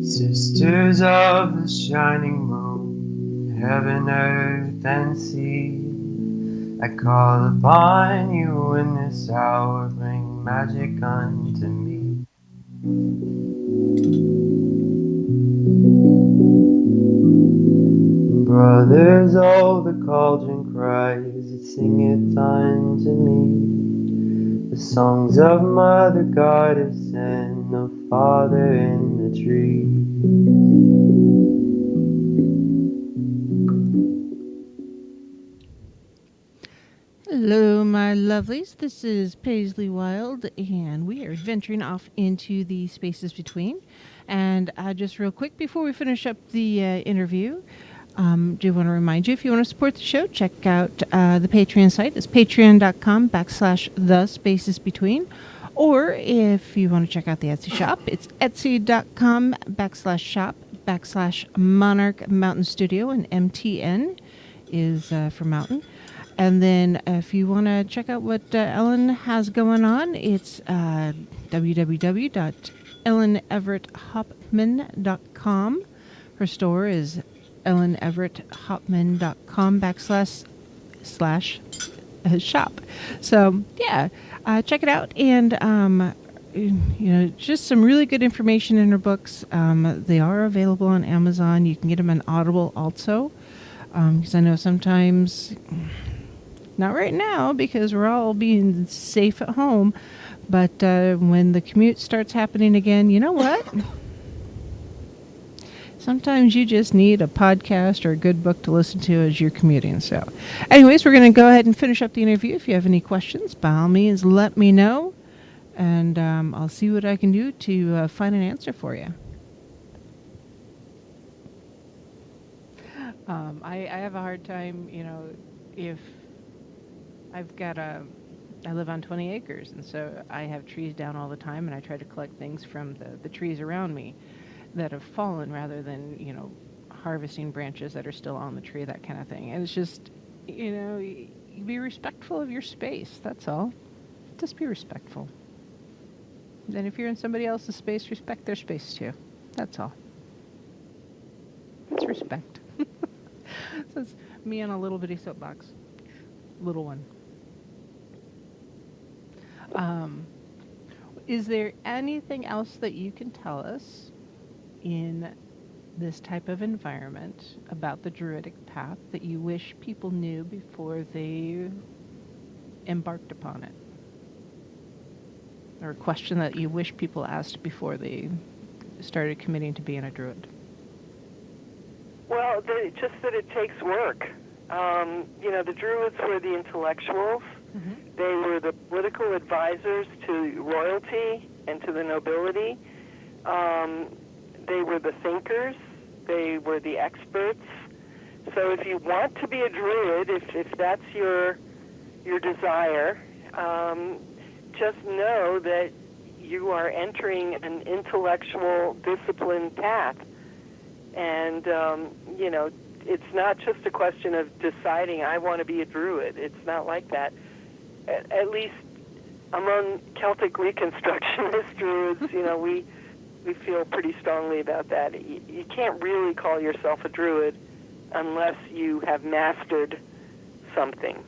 [SPEAKER 4] Sisters of the shining moon, heaven, earth, and sea, I call upon you in this hour, bring magic unto me. Brothers, oh, the cauldron cries, it singeth unto me. The songs of Mother Goddess and of Father in the tree.
[SPEAKER 1] Hello, my lovelies. This is Paisley Wild, and we are venturing off into the spaces between. And just real quick, before we finish up the interview, do want to remind you, if you want to support the show, check out the Patreon site. It's patreon.com/the spaces between. Or if you want to check out the Etsy shop, it's etsy.com/shop/Monarch Mountain Studio, and MTN is for Mountain. And then if you want to check out what Ellen has going on, it's www.elleneverthopman.com. Her store is elleneverthopman.com/shop. So, yeah, check it out. And, just some really good information in her books. They are available on Amazon. You can get them on Audible also. Because I know sometimes... Not right now, because we're all being safe at home. But when the commute starts happening again, you know what? Sometimes you just need a podcast or a good book to listen to as you're commuting. So, anyways, we're going to go ahead and finish up the interview. If you have any questions, by all means, let me know. And I'll see what I can do to find an answer for you. I have a hard time, if... I live on 20 acres, and so I have trees down all the time, and I try to collect things from the trees around me that have fallen rather than, harvesting branches that are still on the tree, that kind of thing. And it's just, be respectful of your space, that's all. Just be respectful. Then if you're in somebody else's space, respect their space too. That's all. It's respect. So it's me on a little bitty soapbox. Little one. Is there anything else that you can tell us in this type of environment about the Druidic path that you wish people knew before they embarked upon it? Or a question that you wish people asked before they started committing to being a Druid?
[SPEAKER 3] Well, just that it takes work. The Druids were the intellectuals.
[SPEAKER 1] Mm-hmm.
[SPEAKER 3] They were the political advisors to royalty and to the nobility. They were the thinkers. They were the experts. So if you want to be a Druid, if that's your desire, just know that you are entering an intellectual discipline path. And, it's not just a question of deciding I want to be a Druid. It's not like that. At least among Celtic Reconstructionist Druids, we feel pretty strongly about that. You can't really call yourself a Druid unless you have mastered something.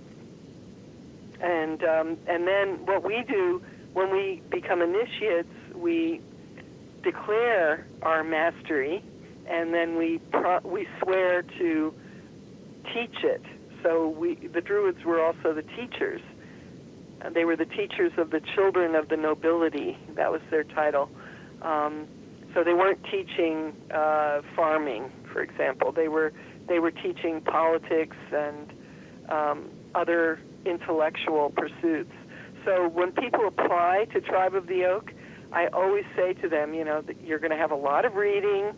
[SPEAKER 3] And then what we do when we become initiates, we declare our mastery, and then we swear to teach it. So the Druids were also the teachers. They were the teachers of the children of the nobility. That was their title. So they weren't teaching farming, for example. They were teaching politics and other intellectual pursuits. So when people apply to Tribe of the Oak, I always say to them, that you're going to have a lot of reading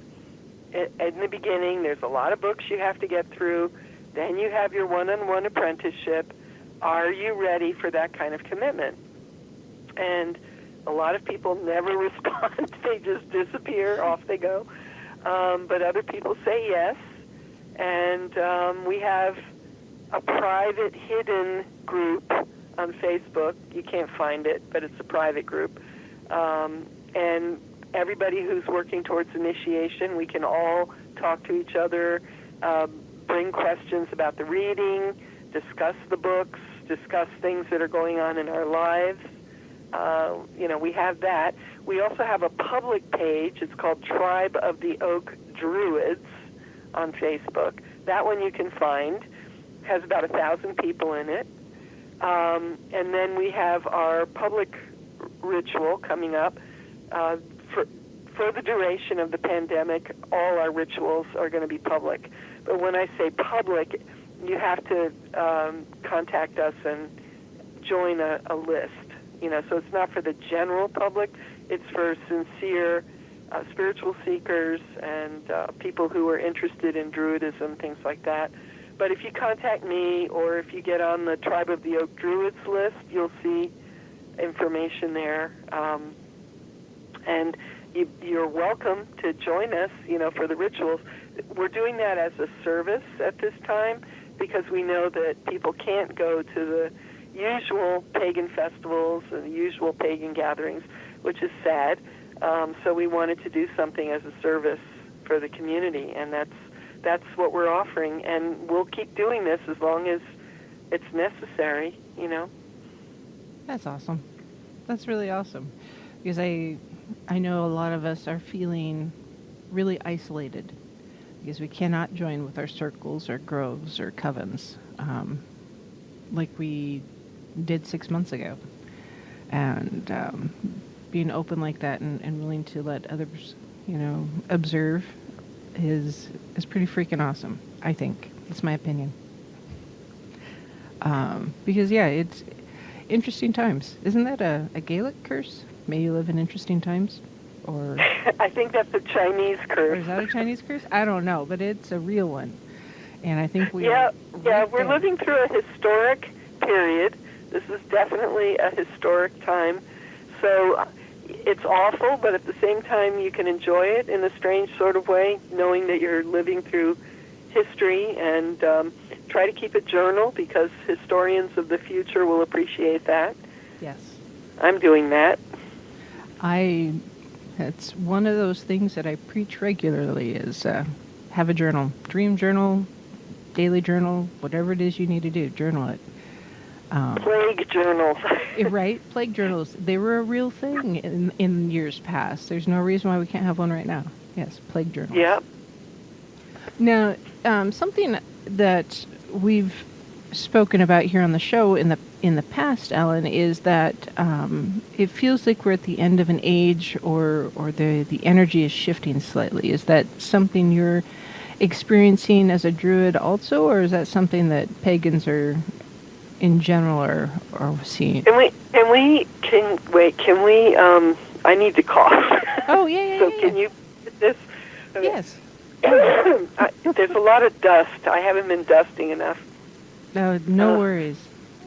[SPEAKER 3] in the beginning. There's a lot of books you have to get through. Then you have your one-on-one apprenticeship. Are you ready for that kind of commitment? And a lot of people never respond. They just disappear. Off they go. But other people say yes. And we have a private hidden group on Facebook. You can't find it, but it's a private group. And everybody who's working towards initiation, we can all talk to each other, bring questions about the reading, discuss the books, discuss things that are going on in our lives. We have that. We also have a public page. It's called Tribe of the Oak Druids on Facebook. That one you can find. Has about 1,000 people in it. And then we have our public ritual coming up. For the duration of the pandemic, all our rituals are going to be public. But when I say public, you have to contact us and join a list. So it's not for the general public. It's for sincere spiritual seekers and people who are interested in Druidism, things like that. But if you contact me or if you get on the Tribe of the Oak Druids list, you'll see information there. And you're welcome to join us, for the rituals. We're doing that as a service at this time because we know that people can't go to the usual pagan festivals and the usual pagan gatherings, which is sad. So we wanted to do something as a service for the community, and that's what we're offering. And we'll keep doing this as long as it's necessary,
[SPEAKER 1] That's awesome. That's really awesome. Because I know a lot of us are feeling really isolated because we cannot join with our circles or groves or covens like we did 6 months ago. And being open like that and willing to let others, observe is pretty freaking awesome, I think. It's my opinion. Because, it's interesting times. Isn't that a Gaelic curse? May you live in interesting times? Or
[SPEAKER 3] I think that's a Chinese curse.
[SPEAKER 1] Or is that a Chinese curse? I don't know, but it's a real one. And I think we're
[SPEAKER 3] we're living through a historic period. This is definitely a historic time. So it's awful, but at the same time you can enjoy it in a strange sort of way, knowing that you're living through history, and try to keep a journal because historians of the future will appreciate that.
[SPEAKER 1] Yes.
[SPEAKER 3] I'm doing that.
[SPEAKER 1] It's one of those things that I preach regularly is have a journal, dream journal, daily journal, whatever it is you need to do, journal it.
[SPEAKER 3] Plague journals.
[SPEAKER 1] Right? Plague journals. They were a real thing in years past. There's no reason why we can't have one right now. Yes, plague journals.
[SPEAKER 3] Yep.
[SPEAKER 1] Now, something that we've spoken about here on the show in the past, Ellen, is that it feels like we're at the end of an age, or the energy is shifting slightly. Is that something you're experiencing as a Druid also, or is that something that pagans are in general are seeing?
[SPEAKER 3] Can we I need to cough.
[SPEAKER 1] Oh, yeah.
[SPEAKER 3] So can you get this?
[SPEAKER 1] Yes.
[SPEAKER 3] There's a lot of dust. I haven't been dusting enough.
[SPEAKER 1] No worries.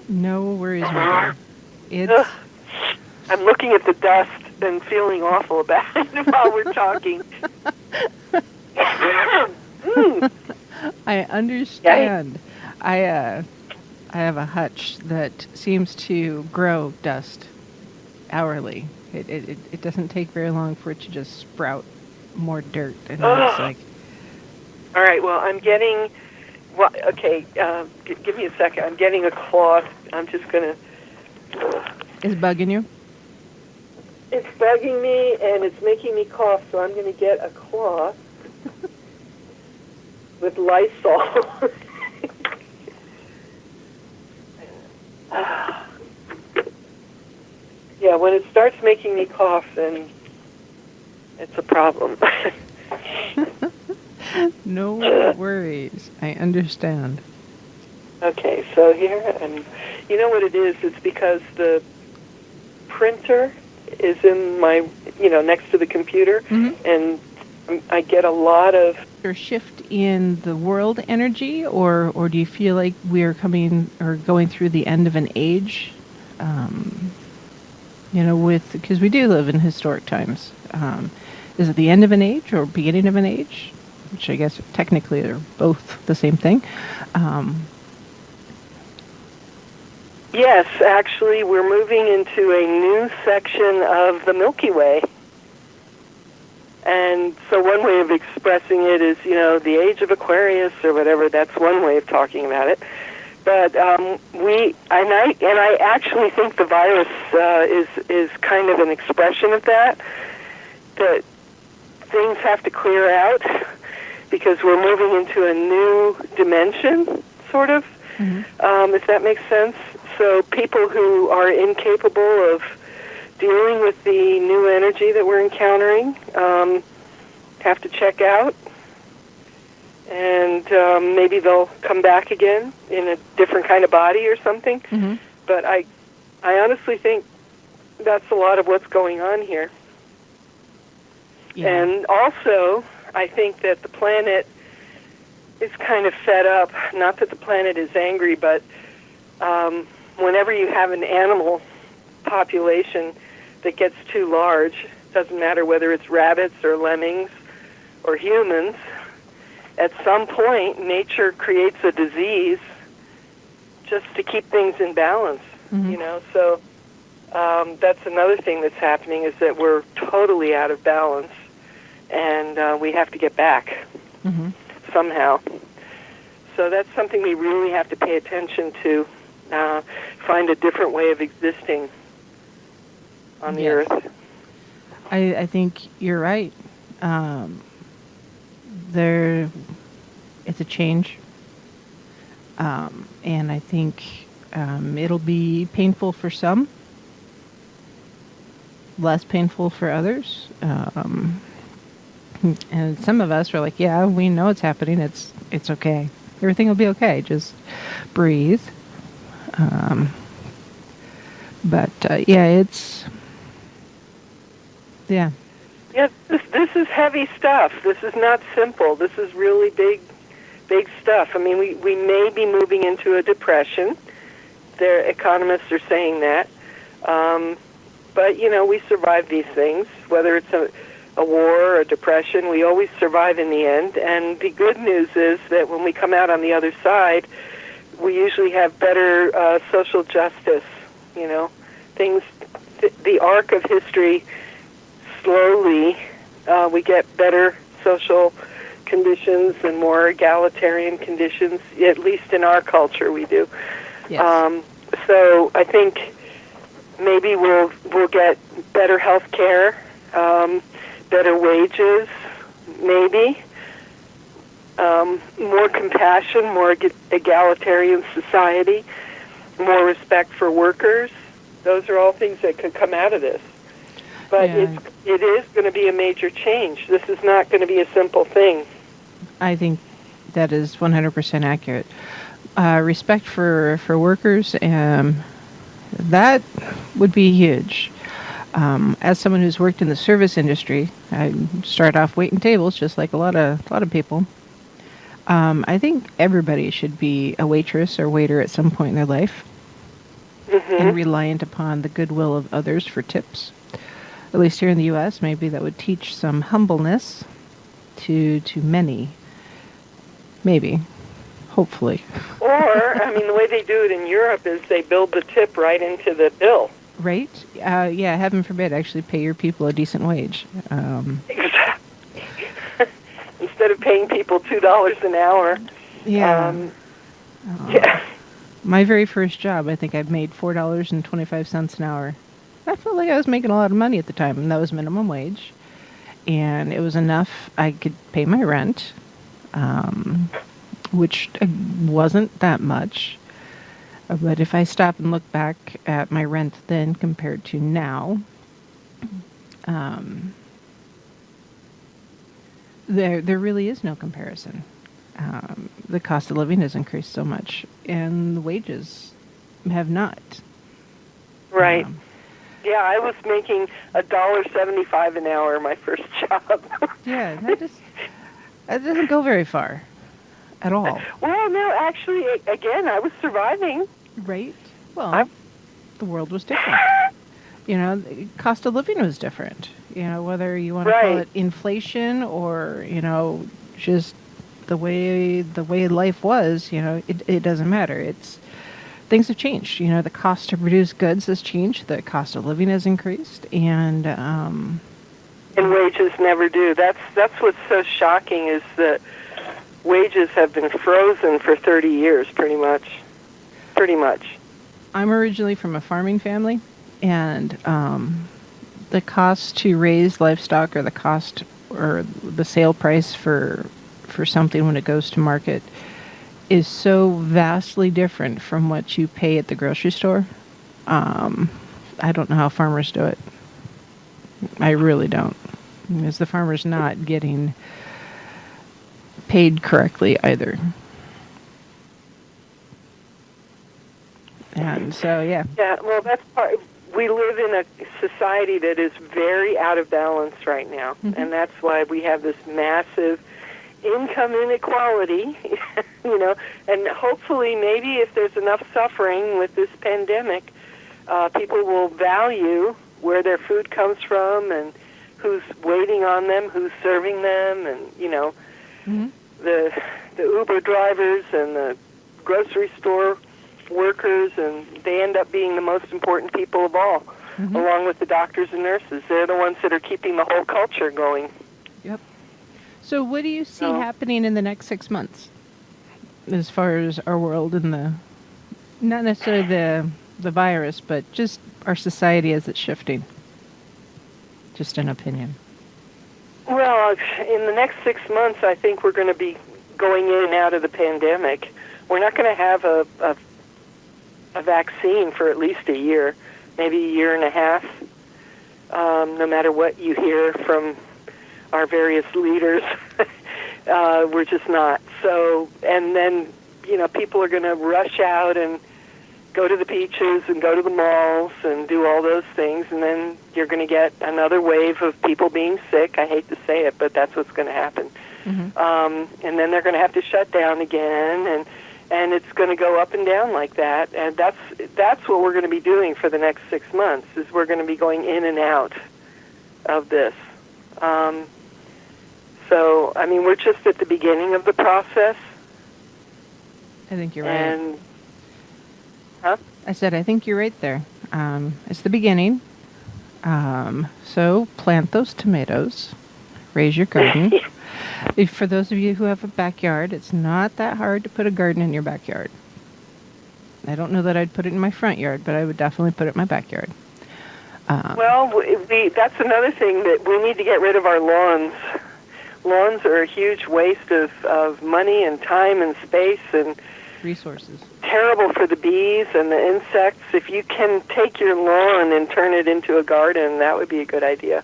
[SPEAKER 1] No worries, my dear.
[SPEAKER 3] I'm looking at the dust and feeling awful about it while we're talking.
[SPEAKER 1] I understand. I have a hutch that seems to grow dust hourly. It doesn't take very long for it to just sprout more dirt, and it's like.
[SPEAKER 3] All right. Well, I'm getting. Well, okay. Give me a second. I'm getting a cloth. I'm just gonna.
[SPEAKER 1] It's bugging you?
[SPEAKER 3] It's bugging me, and it's making me cough. So I'm gonna get a cloth with Lysol. Yeah, when it starts making me cough, then it's a problem.
[SPEAKER 1] No worries. I understand.
[SPEAKER 3] Okay, so here, and you know what it is? It's because the printer is in my, next to the computer, and I get a lot of...
[SPEAKER 1] Or shift in the world energy, or do you feel like we're going through the end of an age? Because we do live in historic times. Is it the end of an age or beginning of an age? Which I guess technically they're both the same thing.
[SPEAKER 3] Yes, actually, we're moving into a new section of the Milky Way. And so one way of expressing it is, the age of Aquarius or whatever. That's one way of talking about it. But I actually think the virus is kind of an expression of that. That things have to clear out because we're moving into a new dimension, sort of. If that makes sense. So people who are incapable of dealing with the new energy that we're encountering have to check out, and maybe they'll come back again in a different kind of body or something. But I honestly think that's a lot of what's going on here. Yeah. And also, I think that the planet is kind of fed up. Not that the planet is angry, but whenever you have an animal population that gets too large, doesn't matter whether it's rabbits or lemmings or humans, at some point nature creates a disease just to keep things in balance, you know. So that's another thing that's happening, is that we're totally out of balance, and we have to get back somehow. So that's something we really have to pay attention to, find a different way of existing on the earth.
[SPEAKER 1] I think you're right. It's a change. And I think it'll be painful for some, less painful for others. And some of us are like, yeah, we know it's happening. It's okay. Everything will be okay. Just breathe. But it's... Yeah.
[SPEAKER 3] Yeah, this is heavy stuff. This is not simple. This is really big stuff. I mean, we may be moving into a depression. Their economists are saying that. But, you know, we survive these things, whether it's a war or a depression. We always survive in the end. And the good news is that when we come out on the other side, we usually have better social justice, you know. Things, the arc of history, slowly we get better social conditions and more egalitarian conditions, at least in our culture we do.
[SPEAKER 1] Yes.
[SPEAKER 3] So I think maybe we'll get better health care, better wages, maybe, more compassion, more egalitarian society, more respect for workers. Those are all things that could come out of this. But it is going to be a major change. This is not going to be a simple thing.
[SPEAKER 1] I think that is 100% accurate. Respect for workers, that would be huge. As someone who's worked in the service industry, I started off waiting tables, just like a lot of people. I think everybody should be a waitress or waiter at some point in their life, and reliant upon the goodwill of others for tips. At least here in the U.S., maybe that would teach some humbleness to many. Maybe. Hopefully.
[SPEAKER 3] Or, I mean, the way they do it in Europe is they build the tip right into the bill.
[SPEAKER 1] Right? Yeah, heaven forbid, actually pay your people a decent wage.
[SPEAKER 3] Exactly. Instead of paying people $2 an hour.
[SPEAKER 1] Yeah.
[SPEAKER 3] Yeah.
[SPEAKER 1] My very first job, I think I made $4.25 an hour. I felt like I was making a lot of money at the time, and that was minimum wage. And it was enough I could pay my rent, which wasn't that much. But if I stop and look back at my rent then compared to now, there really is no comparison. The cost of living has increased so much, and the wages have not.
[SPEAKER 3] Right. Yeah, I was making $1.75 an hour my first job.
[SPEAKER 1] Yeah, that doesn't go very far at all.
[SPEAKER 3] Well, no, actually, again, I was surviving.
[SPEAKER 1] Right? Well, the world was different. You know, the cost of living was different. You know, whether you want to call it inflation or, you know, just the way life was, you know, it doesn't matter. Things have changed. You know, the cost to produce goods has changed. The cost of living has increased, and
[SPEAKER 3] wages never do. That's what's so shocking, is that wages have been frozen for 30 years, pretty much. pretty much.
[SPEAKER 1] I'm originally from a farming family, and the cost to raise livestock, or the cost or the sale price for something when it goes to market, is so vastly different from what you pay at the grocery store. I don't know how farmers do it. I really don't, because the farmer's not getting paid correctly either. And so, yeah.
[SPEAKER 3] Yeah, well, that's part. We live in a society that is very out of balance right now, and that's why we have this massive income inequality, and hopefully maybe if there's enough suffering with this pandemic, people will value where their food comes from and who's waiting on them, who's serving them, and, the Uber drivers and the grocery store workers, and they end up being the most important people of all, along with the doctors and nurses. They're the ones that are keeping the whole culture going.
[SPEAKER 1] Yep. So what do you see happening in the next 6 months as far as our world and not necessarily the virus, but just our society as it's shifting? Just an opinion.
[SPEAKER 3] Well, in the next 6 months, I think we're going to be going in and out of the pandemic. We're not going to have a vaccine for at least a year, maybe a year and a half, no matter what you hear from our various leaders. We're just not. So, and then, people are going to rush out and go to the beaches and go to the malls and do all those things, and then you're going to get another wave of people being sick. I hate to say it, but that's what's going to happen. And then they're going to have to shut down again, and it's going to go up and down like that. And that's what we're going to be doing for the next 6 months, is we're going to be going in and out of this. So, I mean, we're just at the beginning of the process.
[SPEAKER 1] I think you're right.
[SPEAKER 3] And,
[SPEAKER 1] I said, I think you're right there. It's the beginning. So plant those tomatoes. Raise your garden. For those of you who have a backyard, it's not that hard to put a garden in your backyard. I don't know that I'd put it in my front yard, but I would definitely put it in my backyard.
[SPEAKER 3] Well, that's another thing, that we need to get rid of our lawns. Lawns are a huge waste of money and time and space and
[SPEAKER 1] resources.
[SPEAKER 3] Terrible for the bees and the insects. If you can take your lawn and turn it into a garden, that would be a good idea.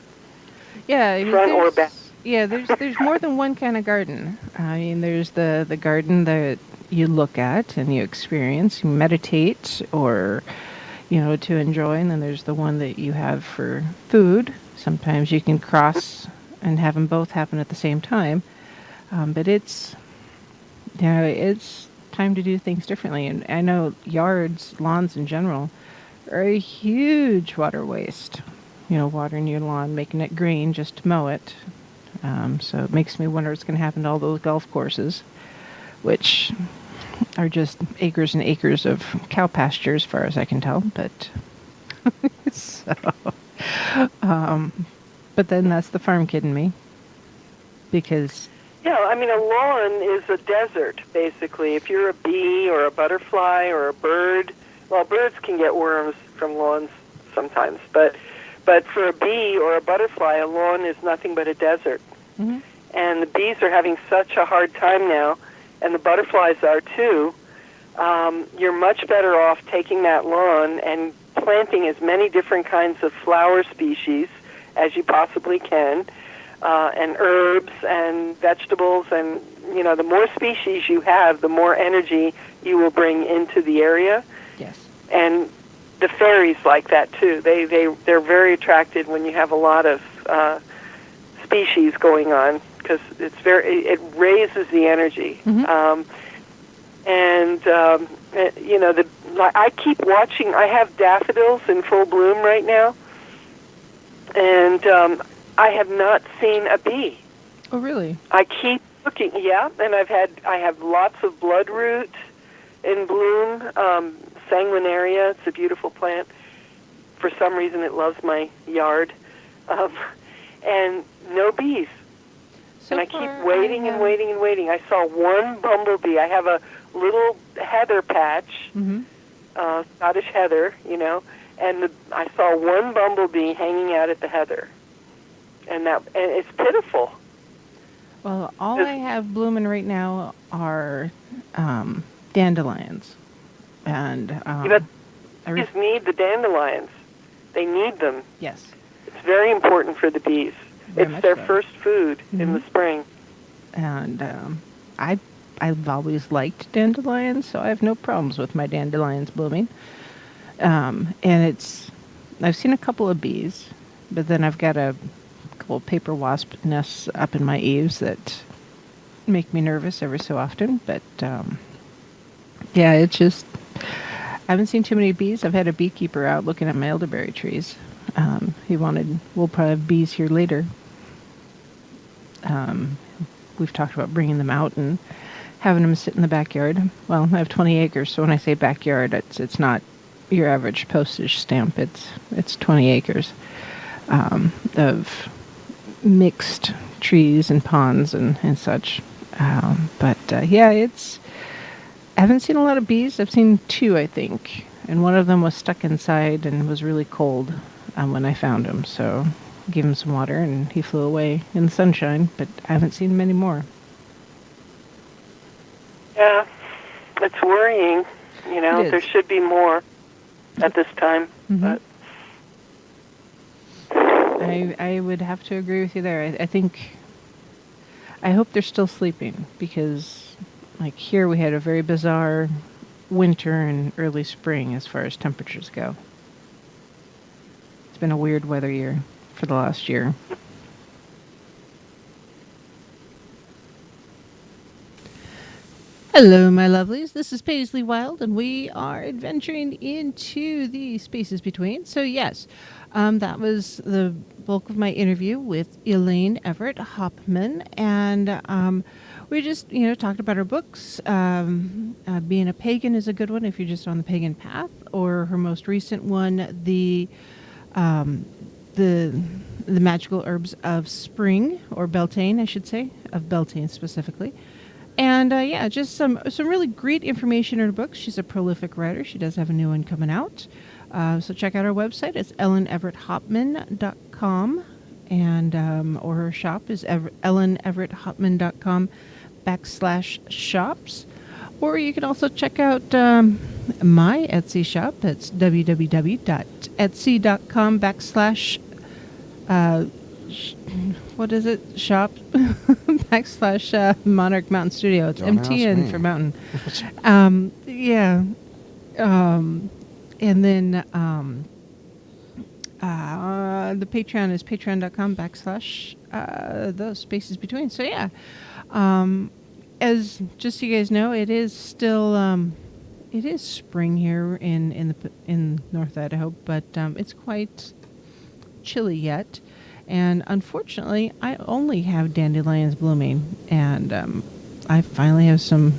[SPEAKER 1] Yeah, I mean,
[SPEAKER 3] front or back.
[SPEAKER 1] Yeah, there's more than one kind of garden. I mean, there's the garden that you look at and you experience, you meditate, or to enjoy, and then there's the one that you have for food. Sometimes you can cross and have them both happen at the same time, but it's time to do things differently. And I know lawns in general, are a huge water waste. Watering your lawn, making it green just to mow it. So it makes me wonder what's going to happen to all those golf courses, which are just acres and acres of cow pasture as far as I can tell. But but then that's the farm kid in me, because
[SPEAKER 3] yeah, I mean, a lawn is a desert, basically. If you're a bee or a butterfly or a bird, well, birds can get worms from lawns sometimes, but for a bee or a butterfly, a lawn is nothing but a desert. And the bees are having such a hard time now, and the butterflies are too. You're much better off taking that lawn and planting as many different kinds of flower species as you possibly can, and herbs and vegetables, and the more species you have, the more energy you will bring into the area.
[SPEAKER 1] Yes. And
[SPEAKER 3] the fairies like that too. They're very attracted when you have a lot of species going on, because it raises the energy. I keep watching. I have daffodils in full bloom right now, and I have not seen a bee.
[SPEAKER 1] Oh, really?
[SPEAKER 3] I keep looking. Yeah, and I have lots of bloodroot in bloom. Sanguinaria, it's a beautiful plant. For some reason, it loves my yard. And no bees. And I keep waiting and waiting and waiting. I saw one bumblebee. I have a little heather patch Scottish heather, and I saw one bumblebee hanging out at the heather, and it's pitiful.
[SPEAKER 1] Well, all I have blooming right now are dandelions, and
[SPEAKER 3] Bees need the dandelions. They need them.
[SPEAKER 1] Yes,
[SPEAKER 3] it's very important for the bees.
[SPEAKER 1] Very
[SPEAKER 3] it's their
[SPEAKER 1] so.
[SPEAKER 3] first food in the spring.
[SPEAKER 1] And I've always liked dandelions, so I have no problems with my dandelions blooming. And I've seen a couple of bees, but then I've got a couple of paper wasp nests up in my eaves that make me nervous every so often. But yeah, it's just, I haven't seen too many bees. I've had a beekeeper out looking at my elderberry trees. We'll probably have bees here later. We've talked about bringing them out and having them sit in the backyard. Well, I have 20 acres, so when I say backyard, it's not your average postage stamp. It's 20 acres of mixed trees and ponds and such. Yeah, I haven't seen a lot of bees. I've seen 2, I think, and one of them was stuck inside and was really cold when I found him. So I gave him some water and he flew away in the sunshine, but I haven't seen many more.
[SPEAKER 3] Yeah, it's worrying. There should be more at this time.
[SPEAKER 1] Mm-hmm.
[SPEAKER 3] But
[SPEAKER 1] I would have to agree with you there. I hope they're still sleeping, because like here we had a very bizarre winter and early spring as far as temperatures go. It's been a weird weather year for the last year. Hello, my lovelies. This is Paisley Wild, and we are adventuring into the spaces between. So, yes, that was the bulk of my interview with Ellen Evert Hopman, and we just, talked about her books. Being a Pagan is a good one if you're just on the pagan path, or her most recent one, the magical herbs of spring, or Beltane, I should say, of Beltane specifically. And yeah, just some really great information in her books. She's a prolific writer. She does have a new one coming out. So check out her website. It's elleneverthopman.com, and or her shop is elleneverthopman.com/shops. Or you can also check out my Etsy shop. That's www.etsy.com/ what is it? Shop / Monarch Mountain Studio. It's MTN for Mountain. Yeah. And then the Patreon is patreon.com / those spaces between. So yeah. As just so you guys know, it is still it is spring here in North Idaho, but it's quite chilly yet. And unfortunately, I only have dandelions blooming, and I finally have some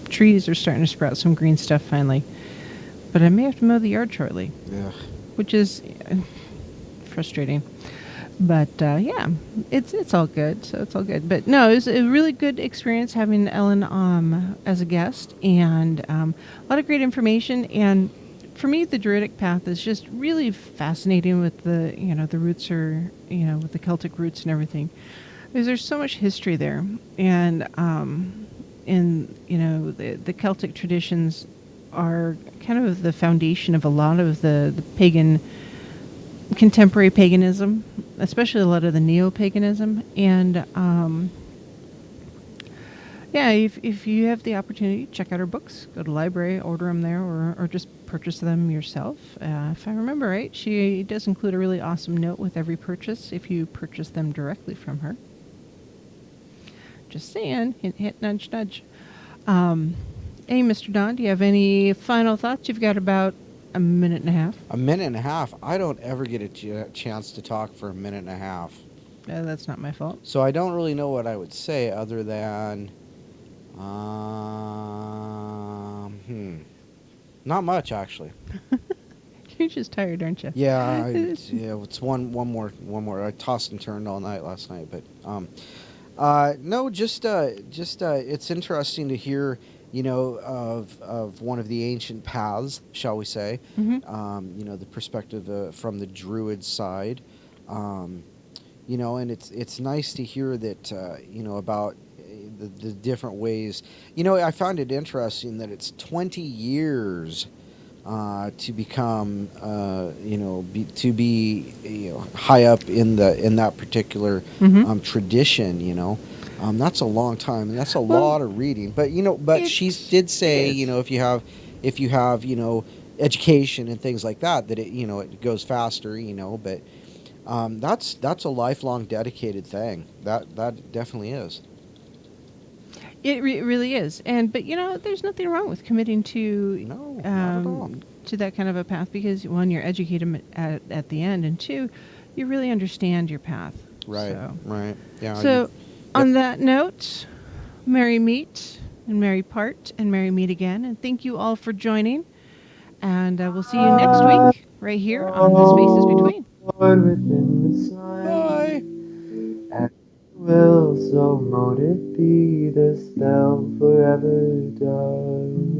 [SPEAKER 1] trees are starting to sprout some green stuff finally. But I may have to mow the yard shortly, which is frustrating. But yeah, it's all good. So it's all good. But no, it was a really good experience having Ellen as a guest, and a lot of great information. And for me, the Druidic path is just really fascinating with the roots with the Celtic roots and everything. Because there's so much history there, and the Celtic traditions are kind of the foundation of a lot of the pagan, contemporary paganism, especially a lot of the neo-paganism. And yeah, if you have the opportunity, check out her books. Go to the library, order them there, or just purchase them yourself. If I remember right, she does include a really awesome note with every purchase if you purchase them directly from her. Just saying, hint, hint, nudge, nudge. Hey, Mr. Don, do you have any final thoughts? You've got about a minute and a half.
[SPEAKER 2] A minute and a half? I don't ever get a chance to talk for a minute and a half.
[SPEAKER 1] That's not my fault.
[SPEAKER 2] So I don't really know what I would say other than... not much, actually.
[SPEAKER 1] You're just tired, aren't you?
[SPEAKER 2] Yeah, it's one more. I tossed and turned all night last night, but no, just it's interesting to hear, of one of the ancient paths, shall we say.
[SPEAKER 1] Mm-hmm.
[SPEAKER 2] The perspective from the Druid side. And it's nice to hear that about the different ways. I found it interesting that it's 20 years to become to be high up in that particular
[SPEAKER 1] Mm-hmm.
[SPEAKER 2] tradition. That's a long time, and that's a
[SPEAKER 1] Well,
[SPEAKER 2] lot of reading. But she did
[SPEAKER 1] it
[SPEAKER 2] say,
[SPEAKER 1] is.
[SPEAKER 2] if you have education and things like that, that it goes faster. But that's a lifelong dedicated thing. That definitely is.
[SPEAKER 1] It really is, but there's nothing wrong with committing
[SPEAKER 2] No, not at all.
[SPEAKER 1] to that kind of a path, because one, you're educated at the end, and two, you really understand your path.
[SPEAKER 2] Right,
[SPEAKER 1] So,
[SPEAKER 2] right. Yeah.
[SPEAKER 1] so
[SPEAKER 2] Yep.
[SPEAKER 1] on that note, merry meet and merry part and merry meet again, and thank you all for joining. And we'll see you next week right here on the Spaces Between.
[SPEAKER 4] Lord within the sun,
[SPEAKER 2] Bye.
[SPEAKER 4] and will so mote it be, the spell forever done.